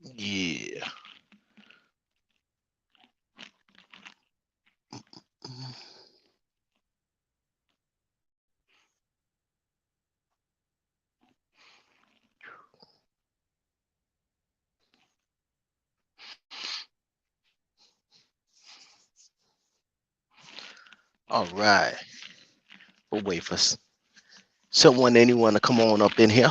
Yeah. All right. We'll wait for anyone to come on up in here.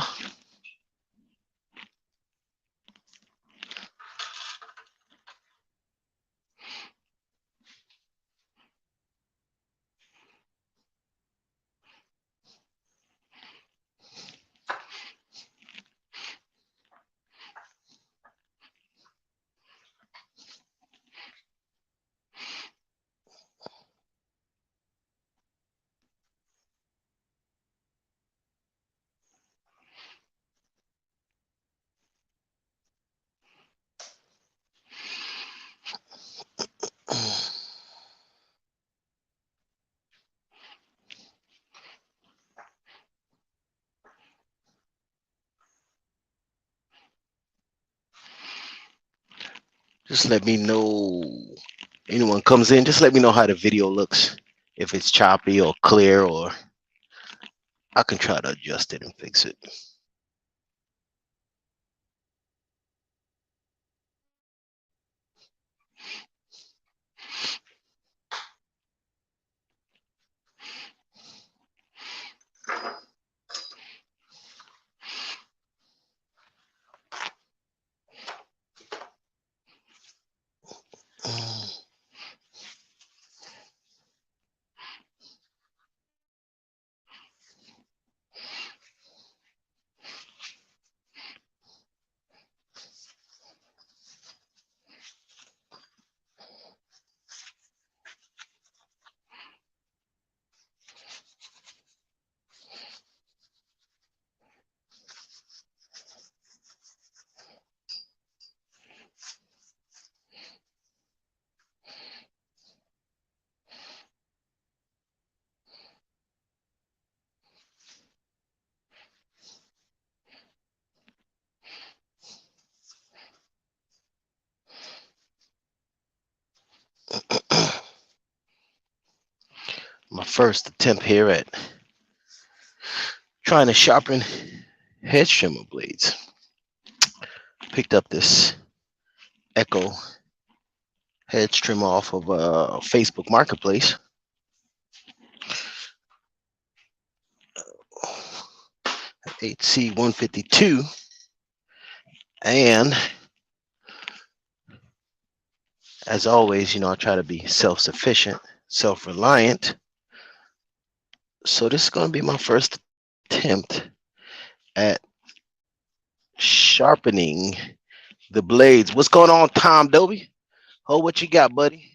Just let me know. Anyone comes in, just let me know how the video looks. If it's choppy or clear, or I can try to adjust it and fix it. My first attempt here at trying to sharpen hedge trimmer blades. Picked up this Echo Hedge Trimmer off of Facebook Marketplace. HC152, and as always, I try to be self-sufficient, self-reliant. So this is going to be my first attempt at sharpening the blades. What's going on, Tom Dobie? Oh, what you got, buddy?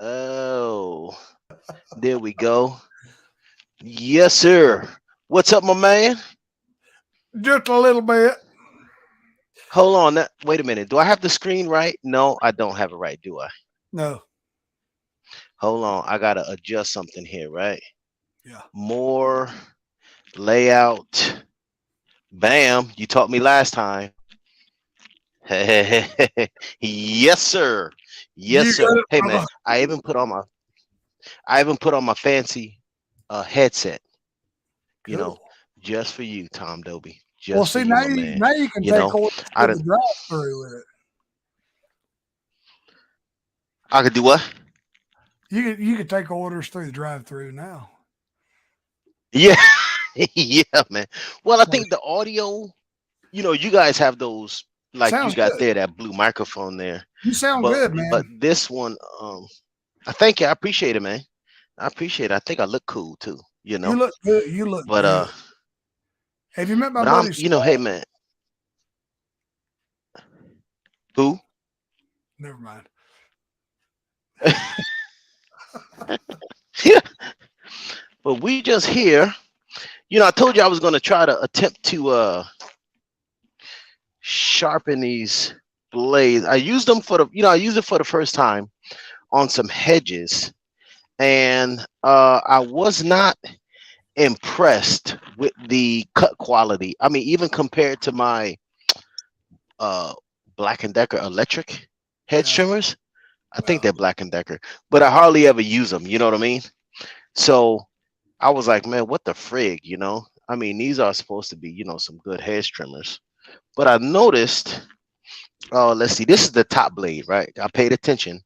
Oh, there we go. Yes, sir. What's up, my man? Just a little bit. Hold on. Wait a minute. Do I have the screen right? No, I don't have it right, do I? No. Hold on. I got to adjust something here, right? Yeah. More layout. Bam. You taught me last time. Yes, sir. Yes, You sir. got it, Hey, man. brother. I even put on my fancy headset, you know, Cool. just for you, Tom Dobie. Well, Just for see, you, now my you, man. now you can You take know, orders I to done, the drive-through with it. I could do what? You can take orders through the drive-through now. Yeah. Yeah, man. Well, I So, think the audio, you guys have those, like you sounds got good. there, that blue microphone there. You sound But good, but man. this one, I thank you. I appreciate it, man. I appreciate it. I think I look cool too, You look good. You look But good. Have you met my I'm, buddy hey Scott? man, who? Never mind. Yeah. But we just here. I told you I was gonna try to attempt to sharpen these blades. I used them for I used it for the first time on some hedges, and I was not impressed with the cut quality. I mean, even compared to my uh Black and Decker electric hedge Yeah. trimmers. I think Yeah. they're Black and Decker, but I hardly ever use them. You know what I mean? So I was like, man, what the frig? I mean, these are supposed to be, some good hedge trimmers. But I noticed, oh, let's see, this is the top blade, right? I paid attention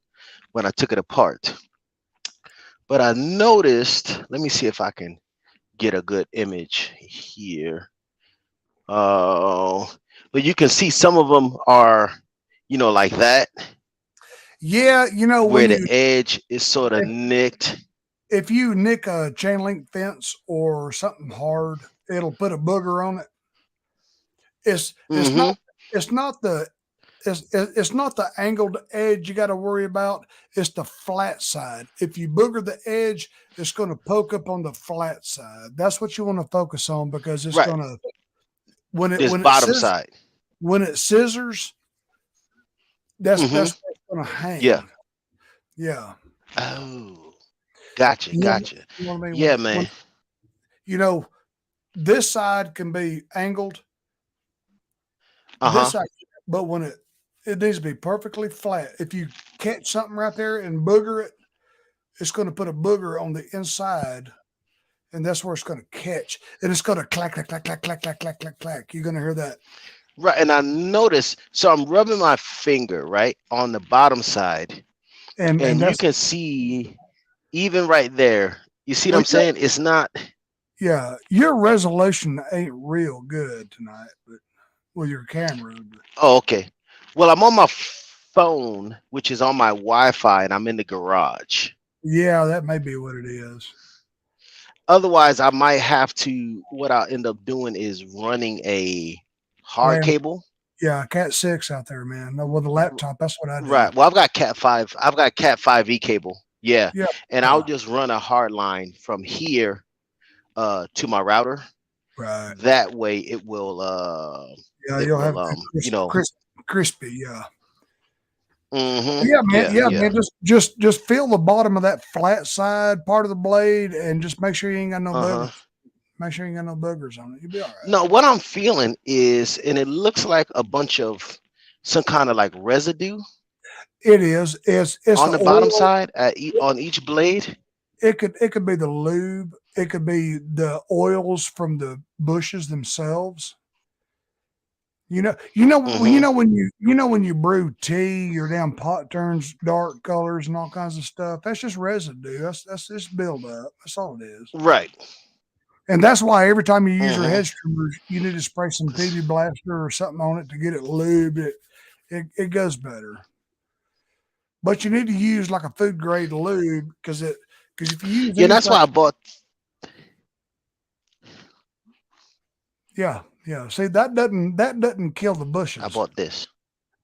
when I took it apart. But I noticed, let me see if I can get a good image here. Oh, but you can see some of them are, like that, Yeah, where when the edge is sort of if, nicked. if you nick a chain link fence or something hard, it'll put a booger on it. It's not Mm-hmm. it's not the it's not the angled edge you got to worry about. It's the flat side. If you booger the edge, it's going to poke up on the flat side. That's what you want to focus on because it's Right. going to when it This when it bottom says side. when it scissors, that's Mm-hmm. where it's going to Yeah. hang. Yeah, Oh, gotcha, you know, gotcha. you know what I mean. Yeah, man. You know this side can be angled, this Uh-huh. side, but when it needs to be perfectly flat. If you catch something right there and booger it, it's going to put a booger on the inside, and that's where it's going to catch, and it's going to clack, clack, clack, clack, clack, clack, clack, clack, clack. You're going to hear that, Right. And I noticed, so I'm rubbing my finger, right, on the bottom side, and and you that's can see even right there. You see what well, I'm saying? It's not. your resolution ain't real good tonight, but with your camera, but Oh, okay. Well, I'm on my phone, which is on my Wi-Fi, and I'm in the garage. yeah, that may be what it is. Otherwise, I might have to. What I'll end up doing is running a hard Ram, cable. yeah, Cat 6 out there, man. No, with a R- laptop, that's what I do. Right. Well, I've got Cat 5. I've got Cat 5e cable. Yeah. Yeah, And I'll yeah, just run a hard line from here to my router. right. That way Yeah, it you'll have will good crispy. Yeah. yeah, Yeah, yeah. man. Just feel the bottom of that flat side part of the blade, and just make sure you ain't got no Uh-huh. boogers. Make sure you ain't got no boogers on it. You'll be all right. No, what I'm feeling is, and it looks like a bunch of some kind of like residue It is. It's on the the bottom oil. side on each blade. It could be the lube. It could be the oils from the bushes themselves. Mm-hmm. When you brew tea, your damn pot turns dark colors and all kinds of stuff. That's just residue. That's just buildup. That's all it is. Right. And that's why every time you use your Mm-hmm. hedge trimmers, you need to spray some PB Blaster or something on it to get it lubed. It goes better. But you need to use like a food grade lube because if you use Yeah, that's anything, why yeah. See that doesn't kill the I bushes. bought this.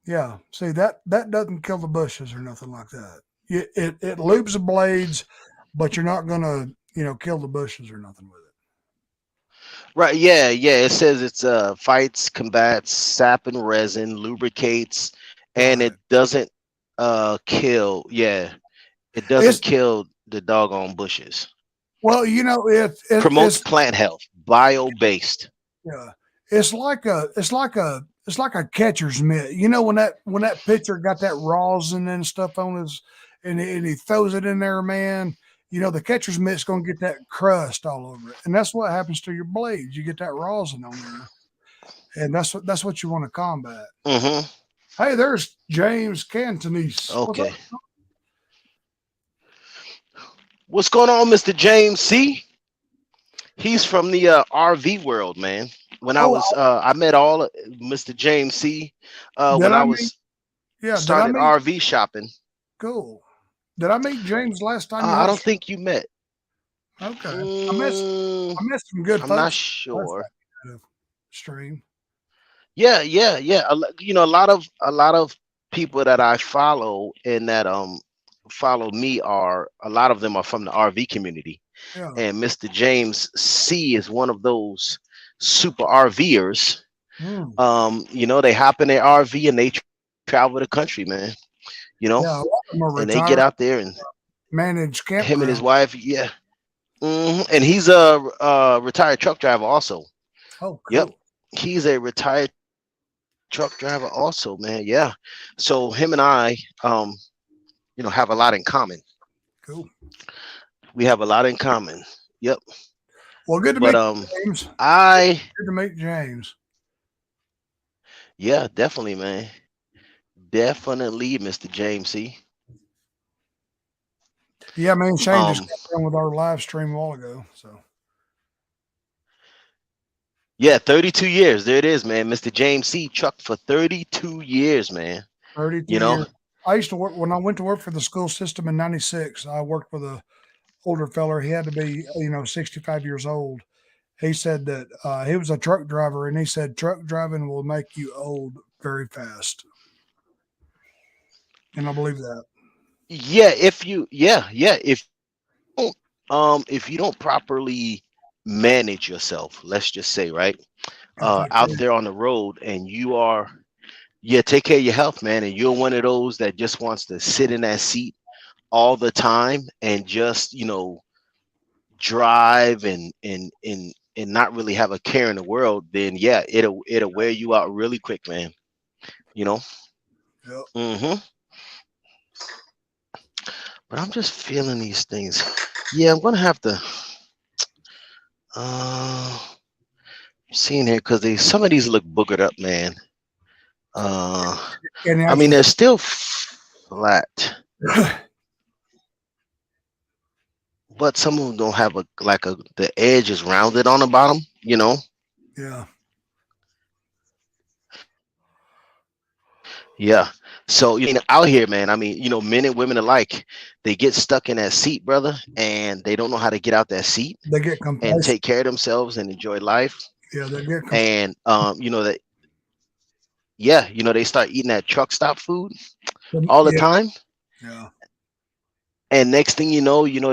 Yeah. See that doesn't kill the bushes or nothing like that. It lubes the blades, but you're not gonna kill the bushes or nothing with it. Right. Yeah, yeah. It says it's fights, combats, sap and resin, lubricates, and Right. it doesn't kill. Yeah, it doesn't It's kill the doggone bushes. well, Promotes plant health, bio based. yeah, it's like a catcher's mitt. When that pitcher got that rosin and stuff on his, and he throws it in there, man. The catcher's mitt's gonna get that crust all over it, and that's what happens to your blades. You get that rosin on there, and that's what you want to combat. Mm-hmm. Hey, there's James Cantonese. What's up? Okay. What's going on, Mr. James C? He's from the RV world, man. When Oh, I met all Mr. James C. did When I I meet? was Yeah, did I started meet? RV shopping. Cool. Did I meet James last time you I had a don't stream? think you met. Okay, I met Mm, I met some good I'm not folks last sure. time you had a stream. Yeah, yeah, yeah. A lot of people that I follow and that follow me are a lot of them are from the RV community. Yeah. And Mr. James C is one of those super RVers. Mm. They hop in their RV and they travel the country, man. You know, Yeah, a lot of them are and they get retired, out there and managed him and his campground. wife, yeah. And he's a retired truck driver also. Oh, Yep, cool. he's a retired truck driver. truck driver also, man. Yeah. So him and I, have a lot in common. Cool. We have a lot in common. Yep. Well, good to But meet you, James. I Good to meet James. yeah, definitely, man. Definitely, Mr. James C. Yeah, man. Shane just Um, got done with our live stream a while ago. So yeah, 32 years. There it is, man. Mr. James C. trucked for 32 years, man. 32 You know? years. I used to work when I went to work for the school system in '96. I worked with a older feller. He had to be 65 years old. He said that he was a truck driver, and he said truck driving will make you old very fast, and I believe that. Yeah, if you don't properly manage yourself, let's just say, right? And take Out care. there on the road and you are yeah, take care of your health, man, and you're one of those that just wants to sit in that seat all the time and just, drive and not really have a care in the world, then yeah, it'll wear you out really quick, man. You know. Yep. hmm But I'm just feeling these things. Yeah, I'm gonna have to uh seeing here because they some of these look boogered up, man. Uh, And I mean actually, they're still flat, but some of them don't have the edge is rounded on the bottom. yeah, Yeah. So out here, man. I mean, men and women alike, they get stuck in that seat, brother, and they don't know how to get out that seat they get and complacent. take care of themselves and enjoy life. Yeah, they get And that yeah, they start eating that truck stop food all the yeah, time, yeah. and next thing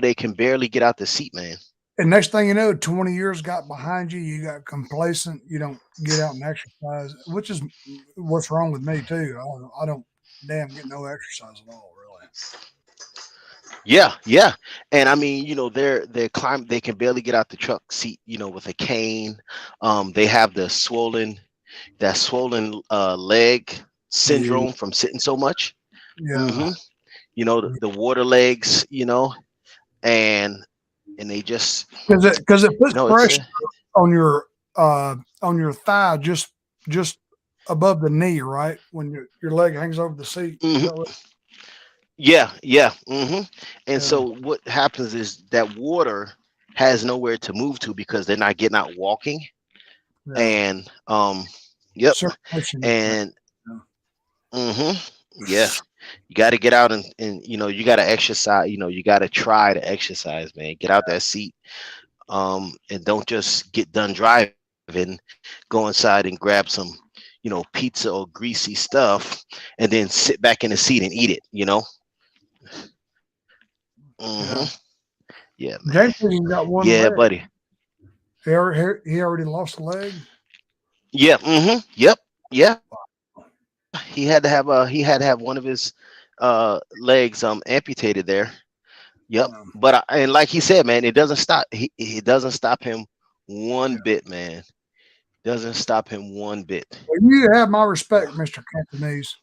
they can barely get out the seat, man. And next thing you know, 20 years got behind you. You got complacent. You don't get out and exercise, which is what's wrong with me too. I don't damn get no exercise at all, really. Yeah, yeah. And I mean, they can barely get out the truck seat, with a cane. They have that swollen leg Yeah, syndrome from sitting so much. yeah. hmm the water legs, and they just, Because it puts it's pressure on your thigh just above the knee, right? When your leg hangs over the seat. Is that mhm, what? yeah, yeah. And Yeah, so what happens is that water has nowhere to move to because they're not getting out walking, yeah. and yep, Circulation gets bad. and hmm yeah, you got to get out and you got to exercise. You got to try to exercise, man. Get out that seat, and don't just get done driving, go inside and grab some, pizza or greasy stuff, and then sit back in the seat and eat it. hmm Yeah. Yeah, man. James said he's got one Yeah, leg. buddy. He already lost a leg. Yeah. Yep. Yeah. He had to have one of his legs amputated there. Yep. Um, And like he said, man, it doesn't stop. It doesn't stop him one yeah. bit, man. Doesn't stop him one bit. Well, you have my Yeah. respect, Mr. Cantonese.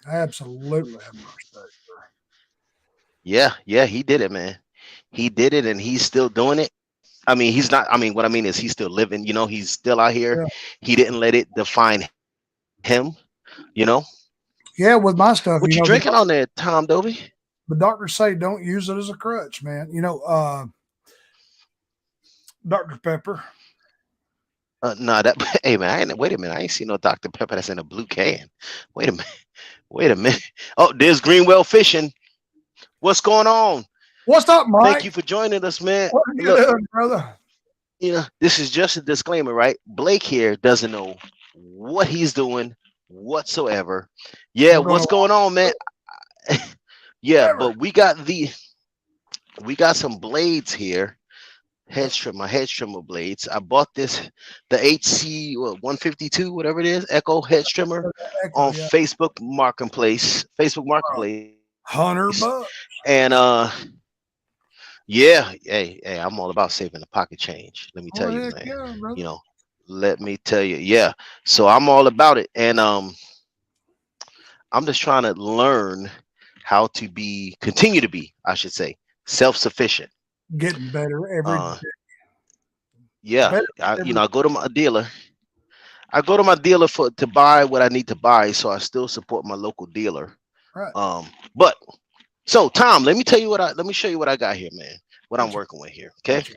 I absolutely have my respect. Yeah. Yeah. He did it, man. He did it, and he's still doing it. I mean, he's not. I mean, what I mean is he's still living. He's still out here. Yeah. He didn't let it define him. You know. Yeah, with my stuff, What you drinking on there, Tom Dovey? the doctors say don't use it as a crutch, man. Dr. Pepper. No, that. Hey, man. Wait a minute. I ain't seen no Dr. Pepper that's in a blue can. Wait a minute. Wait a minute. Oh, there's Greenwell Fishing. What's going on? What's up, Thank Mike? you for joining us, man. What are you Look, doing, brother? this is just a disclaimer, right? Blake here doesn't know what he's doing whatsoever. Yeah, We're gonna what's going on, man? Yeah, whatever. but we got some blades here. Hedge trimmer blades. I bought the HC 152, whatever it is, Echo Hedge Trimmer Echo, on yeah. Facebook Uh, Marketplace. $100. And yeah, hey, I'm all about saving the pocket change. Let me tell Oh you, heck man. yeah, You brother. know, let me tell you, yeah. So I'm all about it, and I'm just trying to learn how to continue to be, I should say, self-sufficient. Getting better every Uh, yeah, better you every know, I go to my dealer. I go to my dealer for to buy what I need to buy, so I still support my local dealer. right. But so Tom, let me show you what I got here, man. What I'm What you working with here. Okay, what you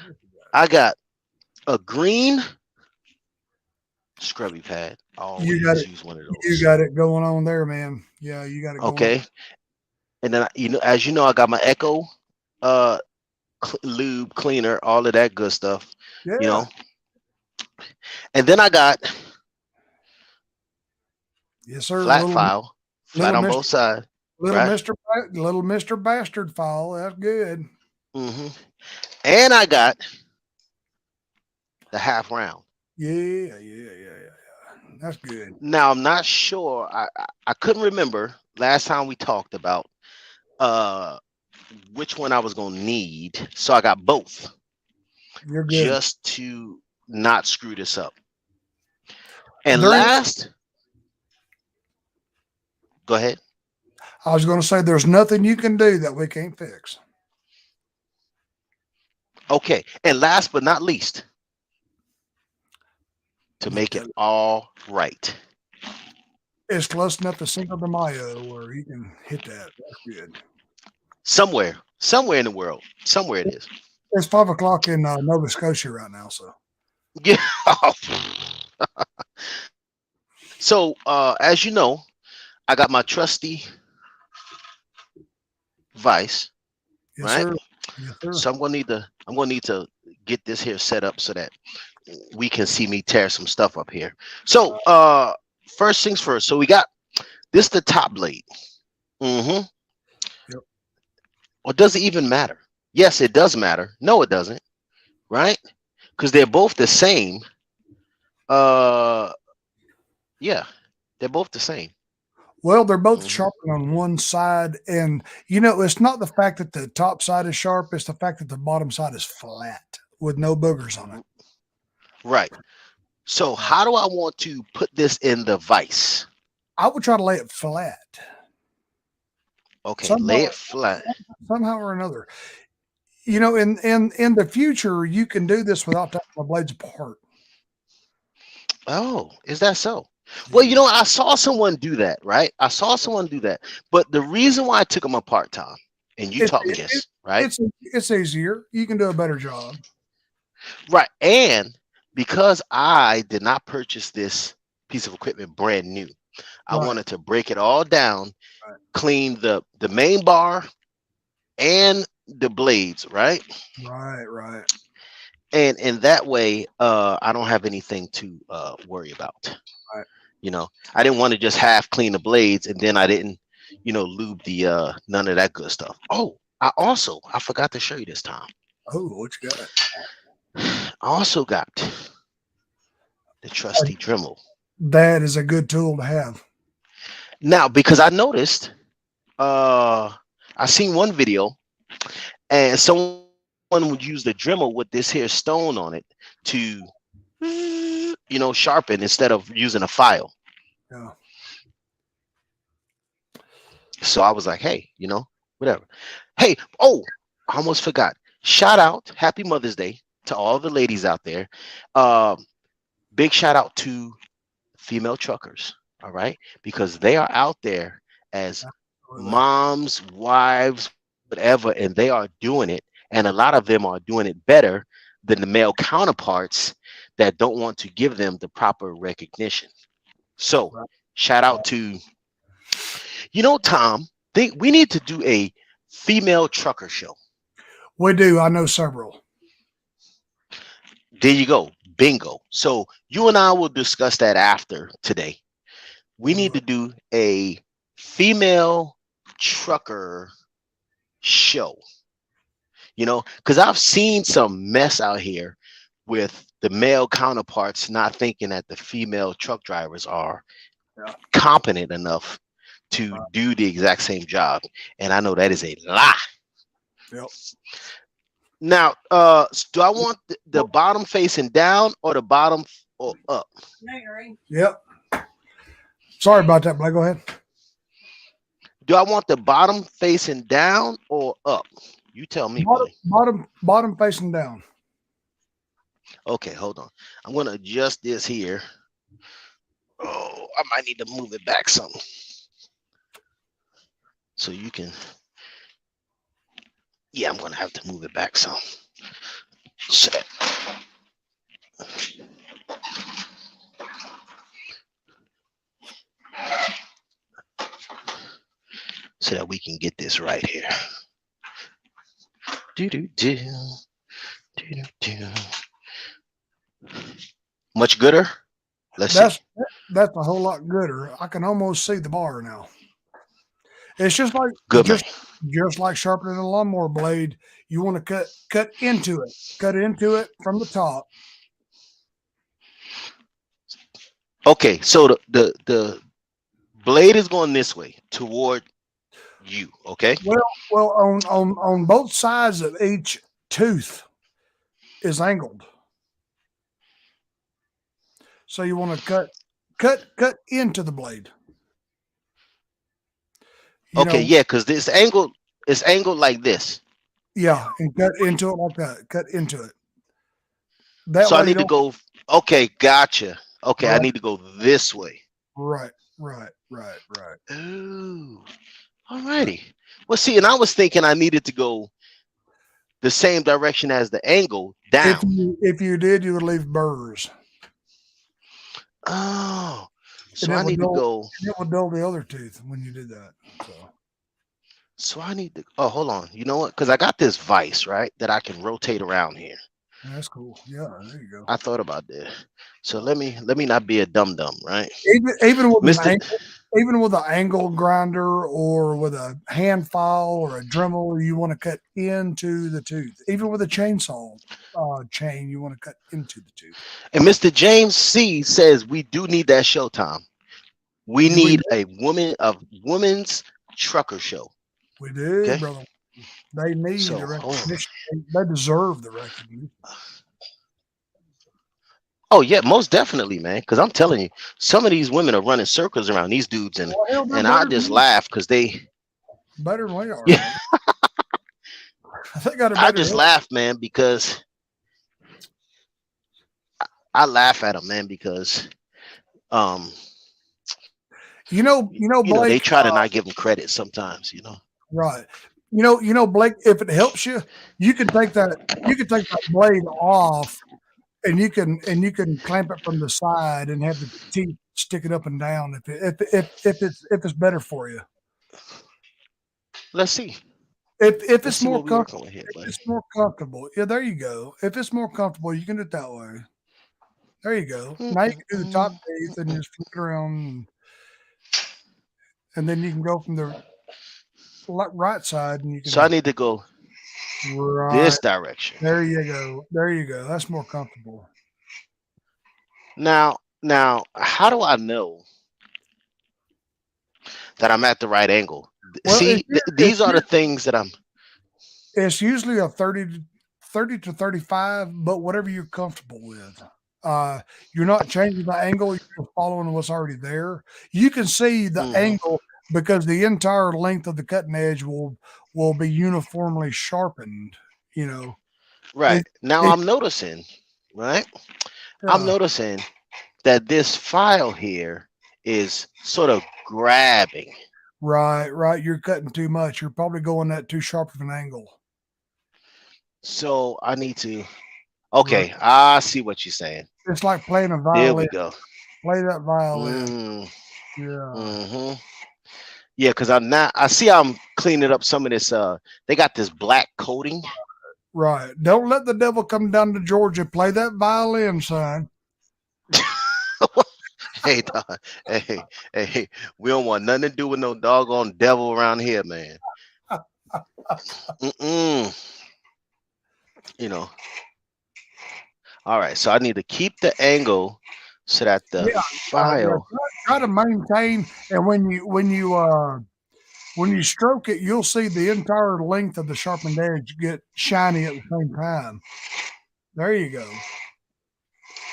what you got? I got a green scrubby pad. I You got always it. use one of You those. got it going on there, man. Yeah, you got it going on. Okay, and then as you know, I got my Echo uh lube cleaner, all of that good stuff. You Yeah. know, and then I got Yes, sir. flat file, flat Little on Mister both sides, right? Little Mister Bastard file. That's good. hmm And I got the half round. Yeah. That's good. Now I'm not sure. I couldn't remember last time we talked about uh which one I was gonna need, so I got both You're good. just to not screw this up. And There ain't last, go ahead. I was going to say there's nothing you can do that we can't fix. Okay, and last but not least, to Let me make it tell you, all right. it's close enough to Cinco de Mayo where you can hit that. That's good. Somewhere in the world, somewhere it is. It's 5 o'clock in Nova Scotia right now, so Yeah. So, as you know, I got my trusty vise, yes, right? sir. Yes, sir. So I'm gonna need to get this here set up so that we can see me tear some stuff up here. So, first things first. So we got this the top blade. Mm-hmm. Yep. Or does it even matter? Yes, it does matter. No, it doesn't, right? Because they're both the same. Uh, yeah, they're both the same. Well, they're both hmm sharpened on one side, and it's not the fact that the top side is sharp; it's the fact that the bottom side is flat with no boogers on it. Right. So Right. how do I want to put this in the vise? I would try to lay it flat Okay, somehow, lay it flat. somehow or another. In the future, you can do this without taking the blades apart. Oh, is that so? Well, Yeah. I saw someone do that, right? I saw someone do that. But the reason why I took them apart, Tom, and you It's taught me it, it, this, right? it's easier. You can do a better job. Right. And because I did not purchase this piece of equipment brand new, I Right, wanted to break it all down, right, clean the main bar and the blades, right? right. And in that way, I don't have anything to worry about. Right. I didn't want to just half clean the blades and then I didn't, lube the none of that good stuff. Oh, I forgot to show you this time. Oh, what you got? I also got the Uh, trusty Dremel. That is a good tool to have. Now, because I noticed, uh, I seen one video and someone would use the Dremel with this here stone on it to, sharpen instead of using a file. Yeah. So I was like, hey, whatever. Hey, oh, I almost forgot. Shout out, happy Mother's Day to all the ladies out there. Um, Big shout out to female truckers, all right, because they are out there as Absolutely. moms, wives, whatever, and they are doing it. And a lot of them are doing it better than the male counterparts that don't want to give them the proper recognition. So, Right. shout out to, Tom, we need to do a female trucker show. We do. I know several. There you go. Bingo. So, you and I will discuss that after today. We need Uh, to do a female trucker show, because I've seen some mess out here with the male counterparts not thinking that the female truck drivers are yeah. competent enough to do the exact same job. And I know that is a lie. Yep. Now, do I want the bottom facing down or the bottom or up? Yep. Sorry about that, Blake. Go ahead. Do I want the bottom facing down or up? You tell me, Bottom, buddy. bottom facing down. Okay, hold on. I'm gonna adjust this here. Oh, I might need to move it back some so you can. Yeah, I'm gonna have to move it back some so that, so that we can get this right here. Do do do do do. Much gooder. Let's see. That's that's a whole lot gooder. I can almost see the bar now. It's just like Good man. just like sharpening a lawnmower blade. You want to cut into it from the top. Okay, so the blade is going this way toward you. Okay. Well, on both sides of each tooth is angled, so you want to cut into the blade. You Okay. know, Yeah, because this angle is angled like this. yeah, and cut into it like that. Cut into it. That So I way you need to don't. go. Okay, gotcha. Okay, I Right, need to go this way. right. Ooh. Alrighty. Well, see, and I was thinking I needed to go the same direction as the angle down. If you did, you would leave burrs, Oh, and so I need to go. it would dull the other tooth when you did that. So So I need to. Oh, hold on. You know what? Because I got this vise right that I can rotate around here. that's cool. Yeah, there you go. I thought about this. So let me not be a dum dum, right, Even with an Mister? even with an angle grinder or with a hand file or a Dremel, you want to cut into the tooth. Even with a chainsaw chain, you want to cut into the tooth. And Mister James C says we do need that showtime. We Do we? need a woman's trucker show. We do, Okay. brother. They need So the hold on. recognition. They deserve the recognition. Oh yeah, most definitely, man. Because I'm telling you, some of these women are running circles around these dudes, and Well, hell, they're I better just than laugh because they. better than we are, Yeah, man. They got a I better just head. laugh, man, because I laugh at them, man, because um, they Blake. try to not give them credit sometimes, Right. Blake. If it helps you, you can take that. You can take that blade off, and you can clamp it from the side and have the teeth sticking up and down. If it's better for you. Let's see. If Let's it's see more what we comfortable. working with here, If buddy. it's more comfortable, yeah, there you go. If it's more comfortable, you can do it that way. There you go. Mm, Now you mm, can do the top mm, teeth and mm, just flip it around, and then you can go from the right side, and you So I can need to go right this direction. there. You go. There you go. That's more comfortable. Now, how do I know that I'm at the right angle? Well, See, these are the things that I'm. it's usually a 30 to 35, but whatever you're comfortable with. Uh, you're not changing the angle, you're just following what's already there. You can see the Mhm. angle because the entire length of the cutting edge will be uniformly sharpened. You know, Right it, now, it I'm noticing. Right, I'm yeah, noticing that this file here is sort of grabbing. right. You're cutting too much. You're probably going that too sharp of an angle. So I need to. Right. Okay, I see what you're saying. It's like playing a There violin. we go. Play that violin. Mm, Yeah. hmm Yeah, because I'm not. I see. I'm cleaning up some of this. They got this black coating. Right. Don't let the devil come down to Georgia. Play that violin, son. Hey, dog. Hey. We don't want nothing to do with no doggone devil around here, man. Mm-mm. You know. All right. So I need to keep the angle so that the Yeah, file. try to maintain. And when you when you stroke it, you'll see the entire length of the sharpened edge get shiny at the same time. There you go.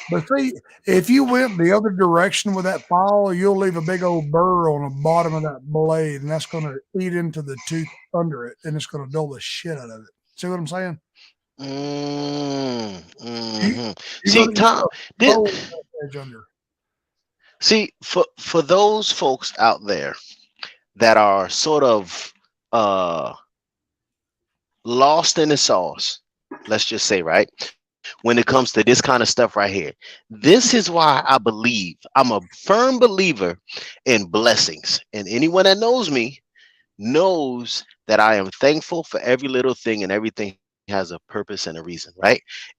But see, if you went the other direction with that file, you'll leave a big old burr on the bottom of that blade, and that's going to eat into the tooth under it, and it's going to dull the shit out of it. See what I'm saying? You, you're See, going to Tom, this, fold that edge under. see for those folks out there that are sort of uh lost in the sauce, let's just say, right? When it comes to this kind of stuff right here, this is why I believe I'm a firm believer in blessings. And anyone that knows me knows that I am thankful for every little thing, and everything has a purpose and a reason, right? And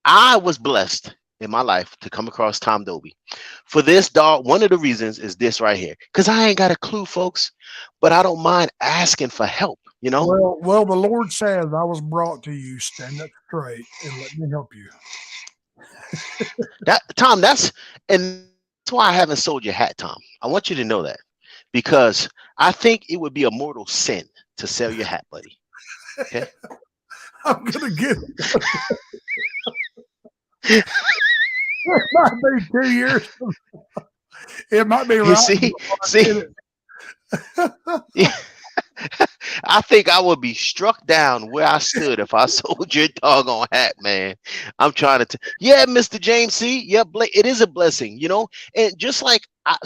I was blessed in my life to come across Tom Dobie. For this dog, one of the reasons is this right here. Because I ain't got a clue, folks, but I don't mind asking for help, you know? Well, the Lord says, I was brought to you. Stand up straight and let me help you. That Tom, and that's why I haven't sold your hat, Tom. I want you to know that. Because I think it would be a mortal sin to sell your hat, buddy. Okay. I'm going to get it. It might be 2 years. It might be You right see, before I see, get it. I think I would be struck down where I stood if I sold your doggone hat, man. I'm trying to, yeah, Mr. James C. Yeah, it is a blessing, you know. And just like, I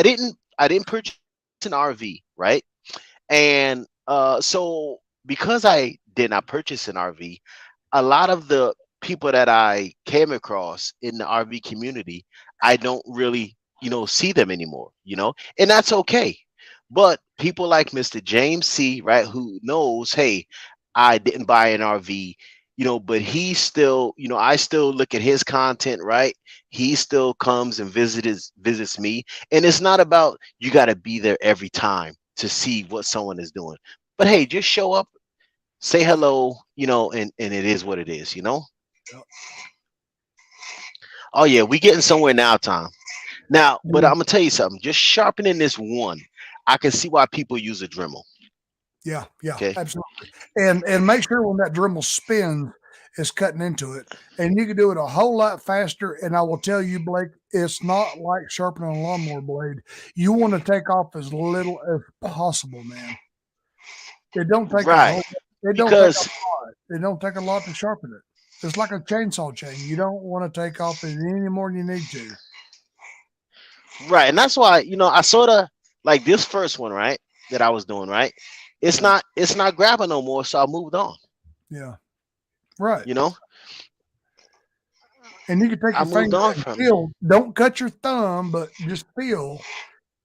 didn't purchase an RV, right? And so because I did not purchase an RV, a lot of the people that I came across in the RV community, I don't really, see them anymore, and that's okay. But people like Mr. James C, right, who knows, hey, I didn't buy an RV, but he still, I still look at his content, right? He still comes and visits me. And it's not about you got to be there every time to see what someone is doing. But hey, just show up, say hello, and it is what it is, Yep. Oh yeah, we getting somewhere now, Tom. Now, but I'm Mm, gonna tell you something. Just sharpening this one, I can see why people use a Dremel. yeah, Okay. absolutely. And make sure when that Dremel spins, it's cutting into it, and you can do it a whole lot faster. And I will tell you, Blake, it's not like sharpening a lawnmower blade. You want to take off as little as possible, man. It don't take a Right. whole. It don't take a Because lot. It don't take a lot to sharpen it. It's like a chainsaw chain. You don't want to take off it any more than you need to. right, and that's why I sort of like this first one, right? That I was doing, right? Yeah, It's not grabbing no more, so I moved on. yeah, right. You know, And you can take I your moved finger on and from it. feel. Don't cut your thumb, but just feel,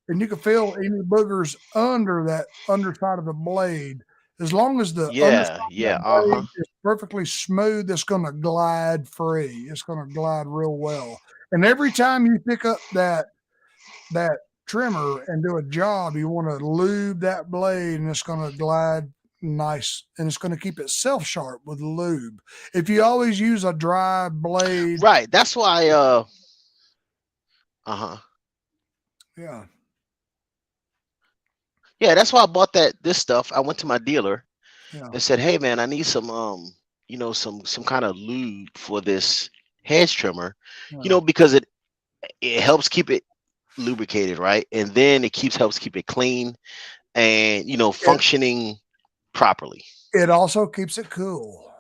and you can feel any boogers under that underside of the blade. As long as the underside Yeah, of that yeah, blade uh-huh. is perfectly smooth, it's going to glide free. It's going to glide real well. And every time you pick up that trimmer and do a job, you want to lube that blade, and it's going to glide nice, and it's going to keep itself sharp with lube. If you always use a dry blade, Right. That's why uh-huh. yeah, Yeah, that's why I bought this stuff. I went to my dealer yeah, and said, "Hey man, I need some some kind of lube for this hedge trimmer, yeah. because it helps keep it lubricated, right? And then it keeps helps keep it clean and It functioning properly. it also keeps it cool.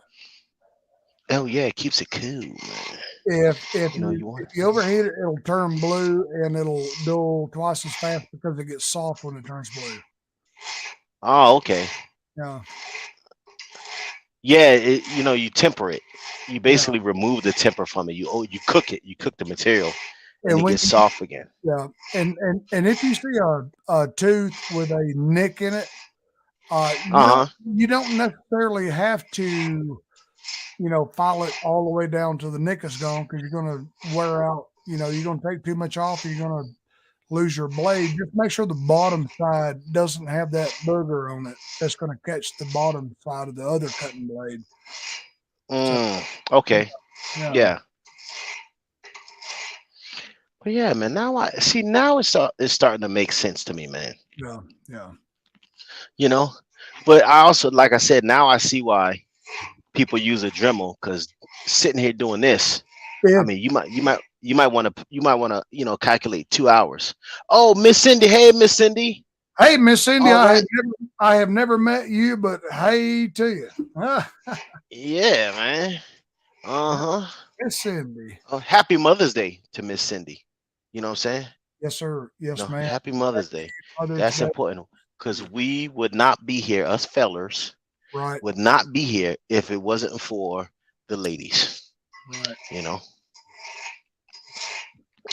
Oh yeah, it keeps it cool, man. If you You want if you overheat it, it'll turn blue and it'll dull twice as fast because it gets soft when it turns blue. Oh, okay. Yeah, Yeah, you temper it. You yeah. basically remove the temper from it. You cook it. You cook the material and And it when gets soft again. yeah, and if you see a tooth with a nick in it, you don't Uh-huh. you don't necessarily have to file it all the way down to the nick is gone because you're going to wear out. You're going to take too much off, or you're going to lose your blade. Just make sure the bottom side doesn't have that booger on it. That's going to catch the bottom side of the other cutting blade. So Mm, okay. yeah, Yeah. But yeah, man. Now I see. Now it's starting to make sense to me, man. Yeah, yeah, You know. But I also, like I said, now I see why people use a Dremel because sitting here doing this, I it, mean, you might want to calculate 2 hours. Oh, Miss Cindy, hey Miss Cindy, hey, Miss Cindy, all right, I have never met you, but hey to you. yeah, man, uh-huh. Miss Cindy. Happy Mother's Day to Miss Cindy. You know what I'm saying? Yes, sir. Yes, ma'am. Happy Mother's Day. Mother's That's Day. important because we would not be here. Us fellers Right, would not be here if it wasn't for the ladies. right. You know,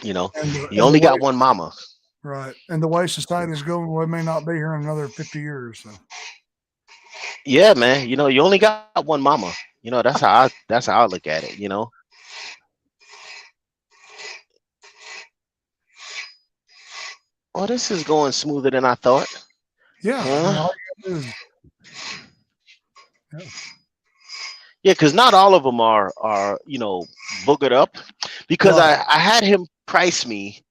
you know, you And the only way got one mama. right. And the way society is going, we may not be here in another 50 years. So Yeah, man. You only got one mama. That's how I look at it. Oh, this is going smoother than I thought. yeah, and Huh? all you gotta do is yeah. Yeah, because not all of them are boogered up. Because Right. I had him price me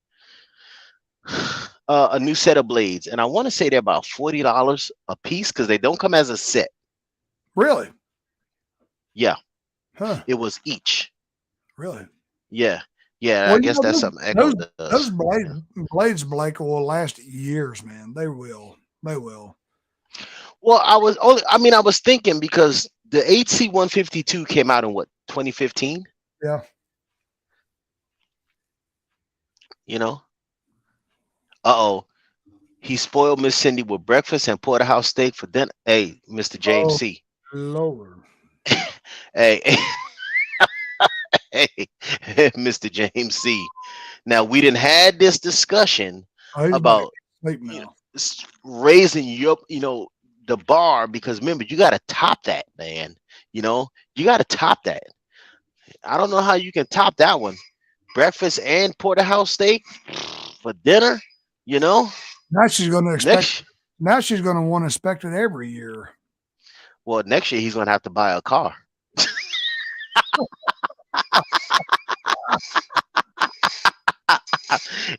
a new set of blades, and I want to say they're about $40 a piece because they don't come as a set. Really? Yeah, Huh. it was each. Really? Yeah, yeah. Well, I guess that's those something Echo those does. those blades, Blake, will last years, man. They will. They will. Well, I was thinking because the HC 152 came out in what 2015. Yeah. You know. Uh-oh. He spoiled Miss Cindy with breakfast and porterhouse steak for dinner. Hey, Mr. James Oh C. Lord. Hey, hey, Mr. James C. Now we didn't had this discussion Oh, he's about to about sleep you know now. raising your the bar because remember you got to top that, man. You got to top that. I don't know how you can top that one. Breakfast and porterhouse steak for dinner. You know Now she's going to expect. next Now she's going to want to expect it every year. next year he's gonna have to buy a car.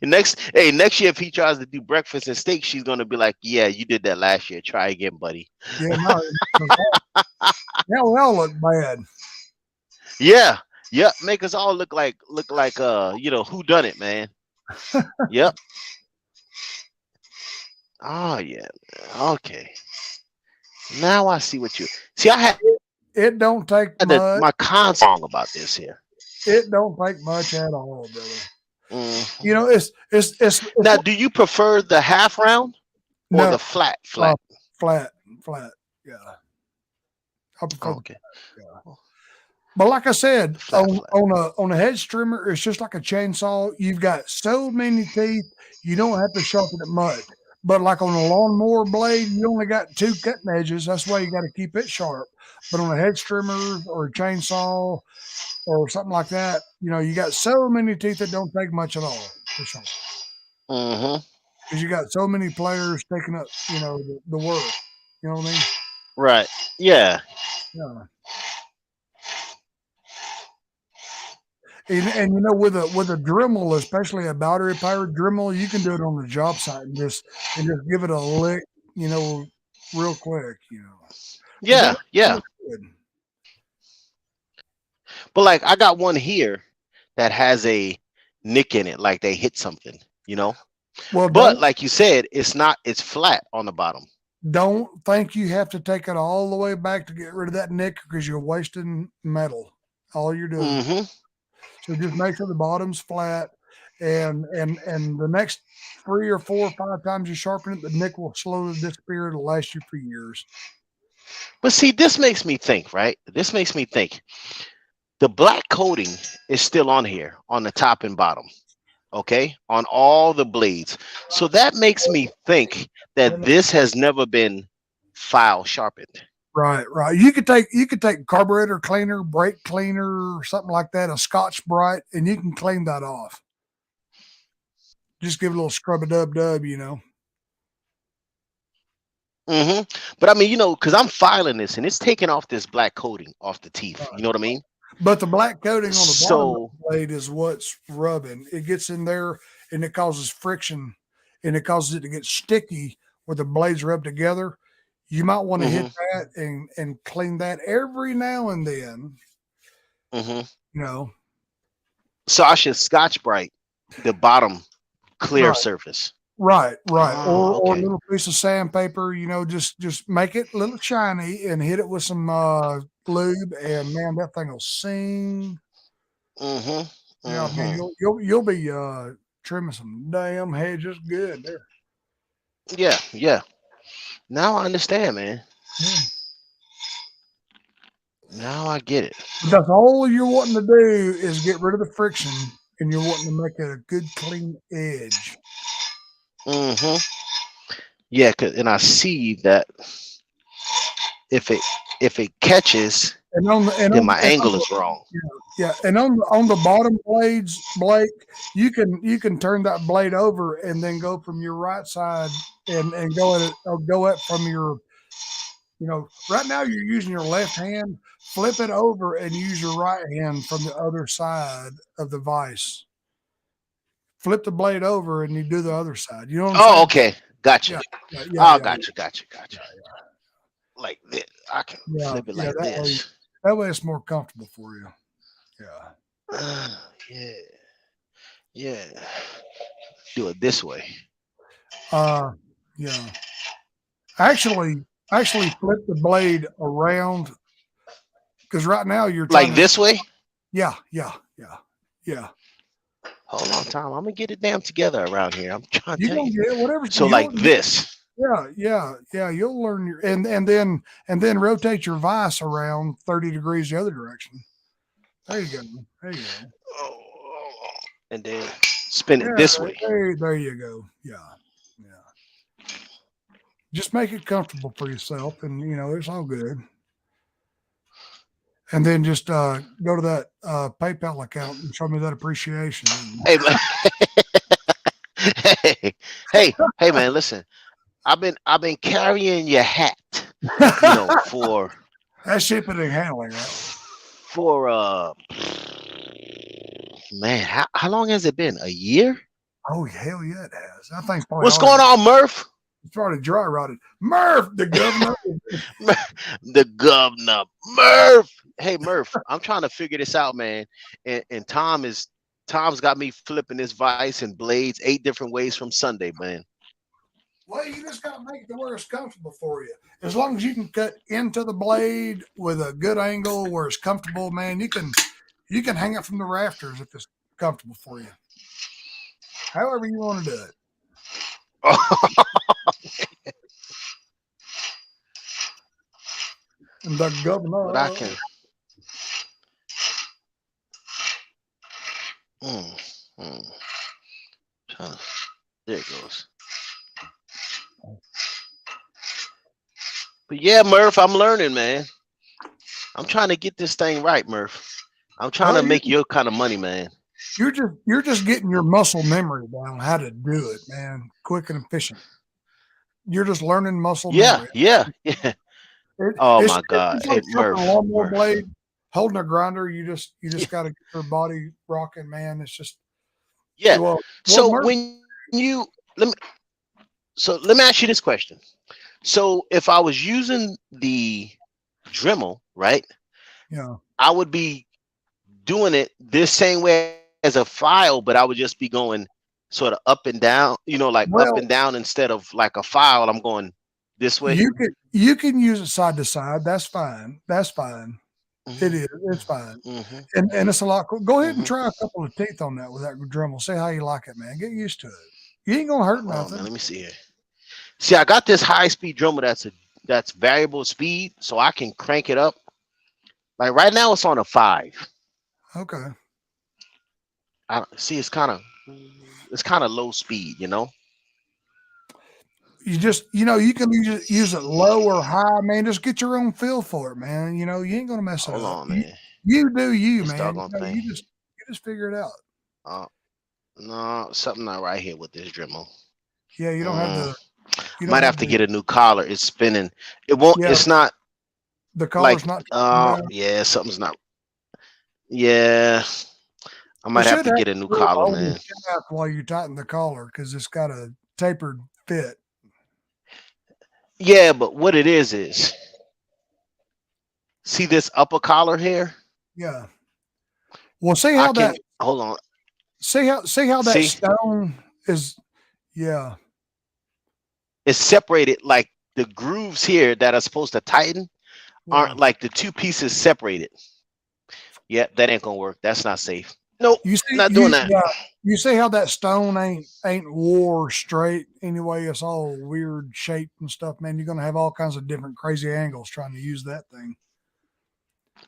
Next year if he tries to do breakfast and steak, she's gonna be like, "Yeah, you did that last year. Try again, buddy." Yeah, no, that will look bad. Yeah, yep. Make us all look like who done it, man. Yep. Oh yeah. Okay. Now I see what you see. I had It don't take my much. song about this here. It don't take much at all, brother. Mhm. You know, it's Now, do you prefer the half round or no the flat? uh, Flat. flat, flat. Yeah, I prefer Oh, the okay. yeah. But like I said, Flat, flat. on a hedge trimmer, it's just like a chainsaw. You've got so many teeth, you don't have to sharpen it much. But like on a lawnmower blade, you only got two cutting edges. That's why you got to keep it sharp. But on a hedge trimmer or a chainsaw or something like that, you got so many teeth that don't take much at all to sharpen Mm-hmm. because you got so many players taking up, the work. You know what I mean? Right. Yeah. Yeah. And with a Dremel, especially a battery powered Dremel, you can do it on the job site and just give it a lick, you know, real quick, But Yeah. Yeah. that's good. But like, I got one here that has a nick in it, like they hit something. You know. Well, But like you said, it's not. It's flat on the bottom. don't think you have to take it all the way back to get rid of that nick because you're wasting metal. All you're doing. Mm-hmm. So just make sure the bottom's flat, and the next 3 or 4 or 5 times you sharpen it, the nick will slowly disappear. It'll last you for years. But see, this makes me think. Right. This makes me think. The black coating is still on here on the top and bottom. Okay, on all the blades. So that makes me think that this has never been file sharpened. Right, right. You could take carburetor cleaner, brake cleaner, something like that, a Scotch Brite, and you can clean that off. Just give it a little scrub a dub dub. But I mean, because I'm filing this and it's taking off this black coating off the teeth. You know what I mean? But the black coating on the bottom of So, the blade is what's rubbing. It gets in there and it causes friction and it causes it to get sticky where the blades rub together. You might want to hit hmm that and clean that every now and then. hmm You know, so I should Scotch Brite the bottom clear right, surface. right. Oh, Or a okay. little piece of sandpaper. You know, just make it a little shiny and hit it with some lube, and man, that thing will sing. hmm Yeah, man, hmm you'll be trimming some damn hedges good there. Yeah, yeah. Now I understand, man. Yeah. Now I get it. Because all you're wanting to do is get rid of the friction and you're wanting to make it a good clean edge. hmm Yeah, and I see that if it if it catches, And on the then my and on angle the is wrong. yeah, yeah, and on the bottom blades, Blake, you can turn that blade over and then go from your right side and go at it or go up from your right now you're using your left hand, flip it over and use your right hand from the other side of the vise. Flip the blade over and you do the other side. You know what I'm Oh, saying? okay. Gotcha. Yeah, yeah, yeah, Oh, yeah, gotcha, gotcha, gotcha. Like this. I can yeah, flip it yeah. like this. That way it's more comfortable for you. Yeah. Yeah, yeah. Do it this way. Uh, yeah. Actually flip the blade around because right now you're trying Like to. this way? Yeah, yeah, yeah, yeah. Hold on, Tom. I'm gonna get it damn together around here. I'm trying to You tell you. gonna get it, whatever So like you'll. this. Yeah, yeah, yeah. You'll learn your and then rotate your vise around 30 degrees the other direction. There you go. There you go. Oh, and then spin it Yeah, this way. there you go. Yeah, yeah. Just make it comfortable for yourself, and it's all good. And then just go to that PayPal account and show me that appreciation. Hey, hey, hey, man. Listen, I've been carrying your hat. For That's shipping and handling, right? for man, how long has it been? A year? Oh hell yeah, it has. That thing's probably What's already going on, Murph? it's probably dry rotted. Murph, the governor. The governor, Murph. Hey, Murph, I'm trying to figure this out, man. And Tom's got me flipping this vise and blades 8 different ways from Sunday, man. Well, you just gotta make it to where it's comfortable for you. As long as you can cut into the blade with a good angle where it's comfortable, man, you can hang it from the rafters if it's comfortable for you. However you want to do it. And the But I governor. can. Mm, mm, trying there it goes. But yeah, Murph, I'm learning, man. I'm trying to get this thing right, Murph. I'm trying Well, to make your kind of money, man. you're just getting your muscle memory down how to do it, man. Quick and efficient. You're just learning muscle Yeah, memory. yeah, yeah. It, Oh it's my God. it's Hey, like sharpening a Murph, lawnmower Murph. blade, holding a grinder. You Yeah, just got to get your body rocking, man. It's just yeah. well, So Murph, when you let me ask you this question. So if I was using the Dremel, right, you know, I would be doing it this same way as a file, but I would just be going sort of up and down, like up and well, down instead of like a file. I'm going this way. you can use it side to side. That's fine. That's fine. It Hmm is. It's fine. hmm And it's a lot. Go ahead and hmm try a couple of teeth on that with that Dremel. See how you like it, man. Get used to it. You ain't gonna hurt Hold on, man. nothing. Let me see here. See, I got this high speed drummer that's variable speed, so I can crank it up. Like right now, it's on a 5. Okay. I see it's kind of low speed. You can use it low or high, man. Just get your own feel for it, man. You ain't gonna mess it Hold up. on, You, man. you do you, This man. doggone thing. You just figure it out. Uh, no, something not right here with this Dremel. Yeah, you don't have Mm, the you don't might have have to the get a new collar. It's spinning. It won't. yeah It's not the collar's like. not tracking down. Yeah, something's not. Yeah, I It might have should to have get a new a collar, on the man. shaft while you tighten the collar because it's got a tapered fit. Yeah, but what it is see this upper collar here? Yeah. Well, see I how can that hold on. see how that See, stone is. Yeah. it's separated like the grooves here that are supposed to tighten Yeah. aren't like the two pieces separated. Yeah, that ain't gonna work. That's not safe. Nope, You see not doing you that. yeah. You see how that stone ain't wore straight anyway. It's all weird shaped and stuff, man. You're gonna have all kinds of different crazy angles trying to use that thing.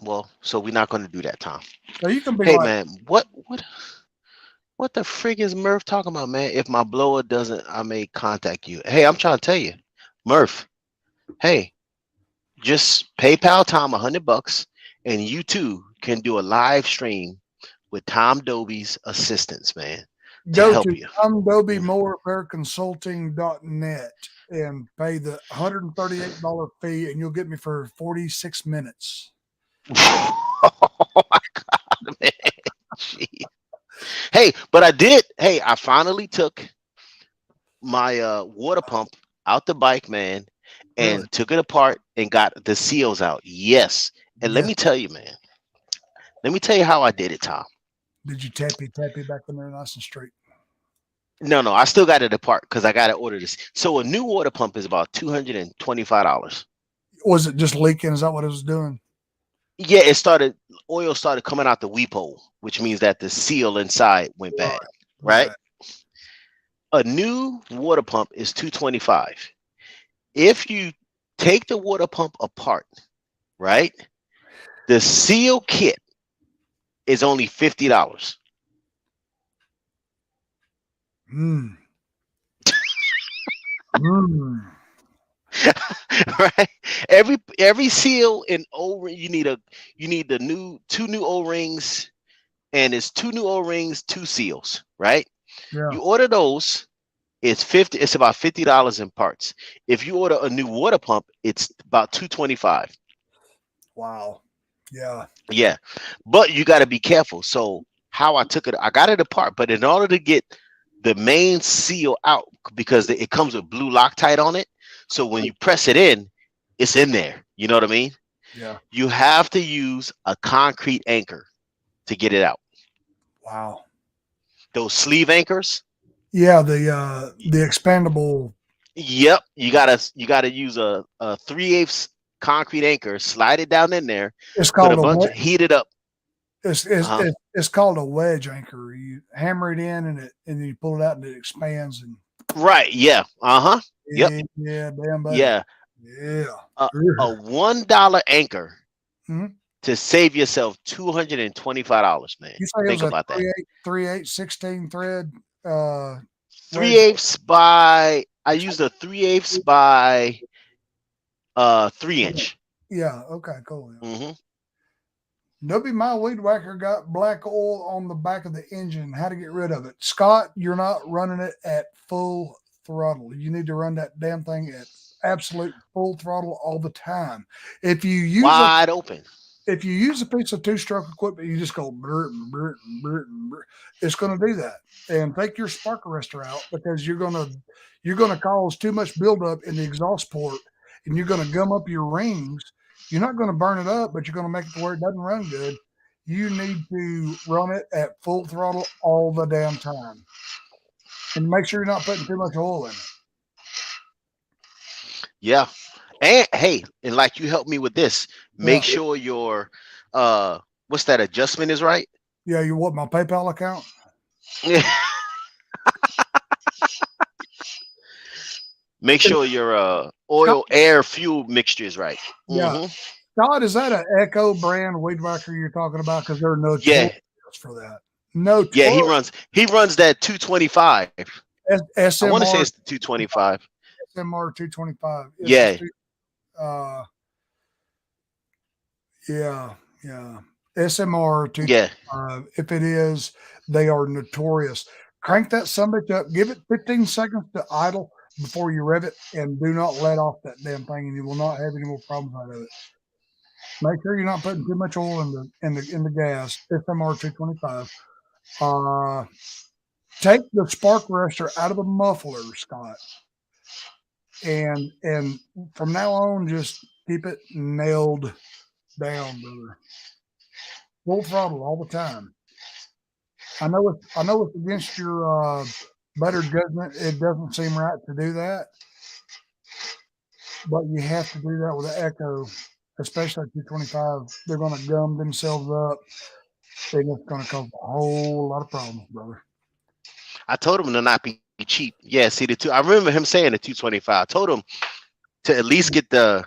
Well, so we're not gonna do that, Tom. So you can be Hey like, man, what the frig is Murph talking about, man? If my blower doesn't, I may contact you. Hey, I'm trying to tell you, Murph. Hey, just PayPal Tom $100, and you too can do a live stream with Tom Doby's assistance, man, to go help to you. Mm. tomdobymorrepairconsulting.net and pay the $138 fee, and you'll get me for 46 minutes. Oh my God, man. Gee. Hey, but I did. Hey, I finally took my water pump out the bike, man, Really? and took it apart and got the seals out. Yes. And let Yes. me tell you, man. Let me tell you how I did it, Tom. Did you tappy back in there nice and straight? No, no, I still got it apart because I got to order this. So a new water pump is about $225. Was it just leaking? Is that what it was doing? Yeah, it started. Oil started coming out the weep hole, which means that the seal inside went bad. Right. Right. Right. A new water pump is 225. If you take the water pump apart, right, the seal kit is only $50. Mm. Mm. Right? Every seal in O ring, you need the new two new O rings, and it's two new O rings, two seals, right? Yeah. You order those, it's about $50 in parts. If you order a new water pump, it's about 225. Wow. Yeah. Yeah. But you gotta be careful. So how I took it, I got it apart, but in order to get the main seal out, because it comes with blue Loctite on it. So when you press it in, it's in there. You know what I mean? Yeah. You have to use a concrete anchor to get it out. Wow. Those sleeve anchors. Yeah. The expandable. Yep, you gotta use a 3/8 concrete anchor, slide it down in there, It's put a called a bunch, wedge. heat it up. Uh-huh. It's called a wedge anchor. You hammer it in and then you pull it out and it expands and Right, yeah. Uh-huh. Yep. yeah, yeah, damn buddy. Yeah. Yeah. A $1 anchor Mhm. to save yourself $225, man. You say it was Think a about that. 3/8 16 thread Three wedge. eighths by I used a 3/8 by 3 inch. Yeah. Okay. Cool. Yeah. Hmm. Nobody, my weed whacker got black oil on the back of the engine. How to get rid of it? Scott, you're not running it at full throttle. You need to run that damn thing at absolute full throttle all the time. If you use a Wide open. if you use a piece of two-stroke equipment, you just go brr, brr, brr, brr, it's going to do that. And take your spark arrestor out because you're gonna cause too much buildup in the exhaust port, and you're going to gum up your rings. You're not going to burn it up, but you're going to make it to where it doesn't run good. You need to run it at full throttle all the damn time, and make sure you're not putting too much oil in it. Yeah. And hey, and like you helped me with this, Yeah, make sure your what's that adjustment is right. yeah. You want my PayPal account? Make sure your Scott, oil air fuel mixture is right. yeah. Hmm. Scott, is that an Echo brand weed whacker you're talking about? Because they're Yeah. notorious for that. Yeah, Notorious. he runs that 225. I want to say SMR it's the 225. SMR 225. It's a Yeah. uh yeah, yeah. SMR Yeah. 225. If it is, they are notorious. Crank that sumbitch up, give it 15 seconds to idle before you rev it, and do not let off that damn thing, and you will not have any more problems out of it. Make sure you're not putting too much oil in the gas. SMR 225. Uh, take the spark arrestor out of the muffler, Scott, and from now on, just keep it nailed down, brother. Full throttle all the time. I know it's against your better judgment. It doesn't seem right to do that, but you have to do that with the Echo, especially at 225. They're going to gum themselves up, and it's going to cause a whole lot of problems, brother. I told him to not be cheap. Yeah, see the two. I remember him saying the 225. I told him to at least get the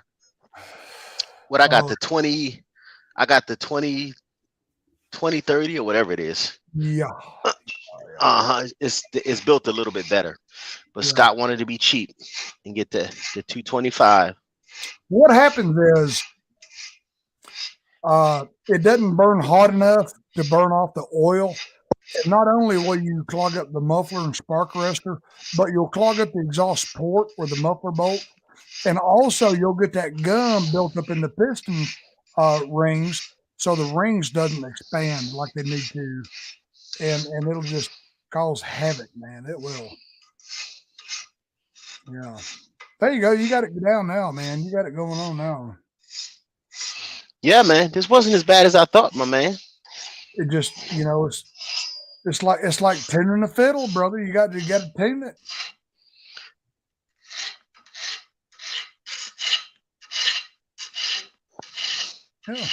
what I got Oh the 20. I got the 2030 or whatever it is. yeah, It's built a little bit better. But yeah. Scott wanted to be cheap and get the 225. What happens is it doesn't burn hot enough to burn off the oil. And not only will you clog up the muffler and spark arrestor, but you'll clog up the exhaust port or the muffler bolt. And also you'll get that gum built up in the piston rings, so the rings doesn't expand like they need to. And it'll just cause havoc, man. It will. Yeah. There you go. You got it down now, man. You got it going on now. Yeah, man. This wasn't as bad as I thought, my man. It just, it's like tuning a fiddle, brother. You got to tune it. Yeah,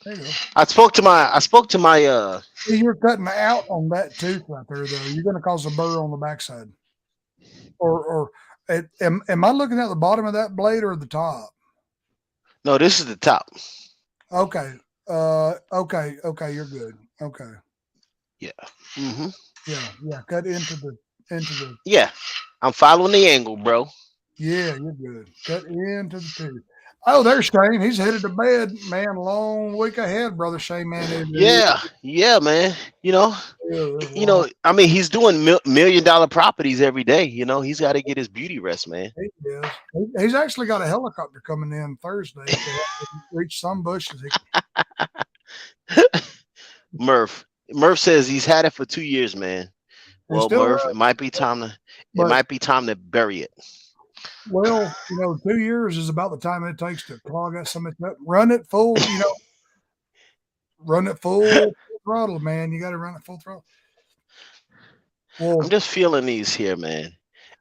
there you go. I spoke to my See, you're cutting out on that tooth right there, though. You're going to cause a burr on the backside. Or am I looking at the bottom of that blade or the top? no, this is the top. Okay. Okay. You're good. Okay. Yeah. Hmm. Yeah. Cut into the. Yeah. I'm following the angle, bro. Yeah, you're good. Cut into the tooth. Oh, there's Shane. He's headed to bed, man. Long week ahead, brother Shane. Man, Yeah. Yeah, man. You know, it's you long. know, I mean, he's doing $1 million properties every day. You know, he's got to get his beauty rest, man. He is. He's actually got a helicopter coming in Thursday to help him reach some bushes. Murph says he's had it for 2 years, man. He's Well, still Murph, running, it but might be time to bury it. well, 2 years is about the time it takes to clog that something up. Run it full, run it full throttle, man. You got to run it full throttle. I'm Well, just feeling these here, man,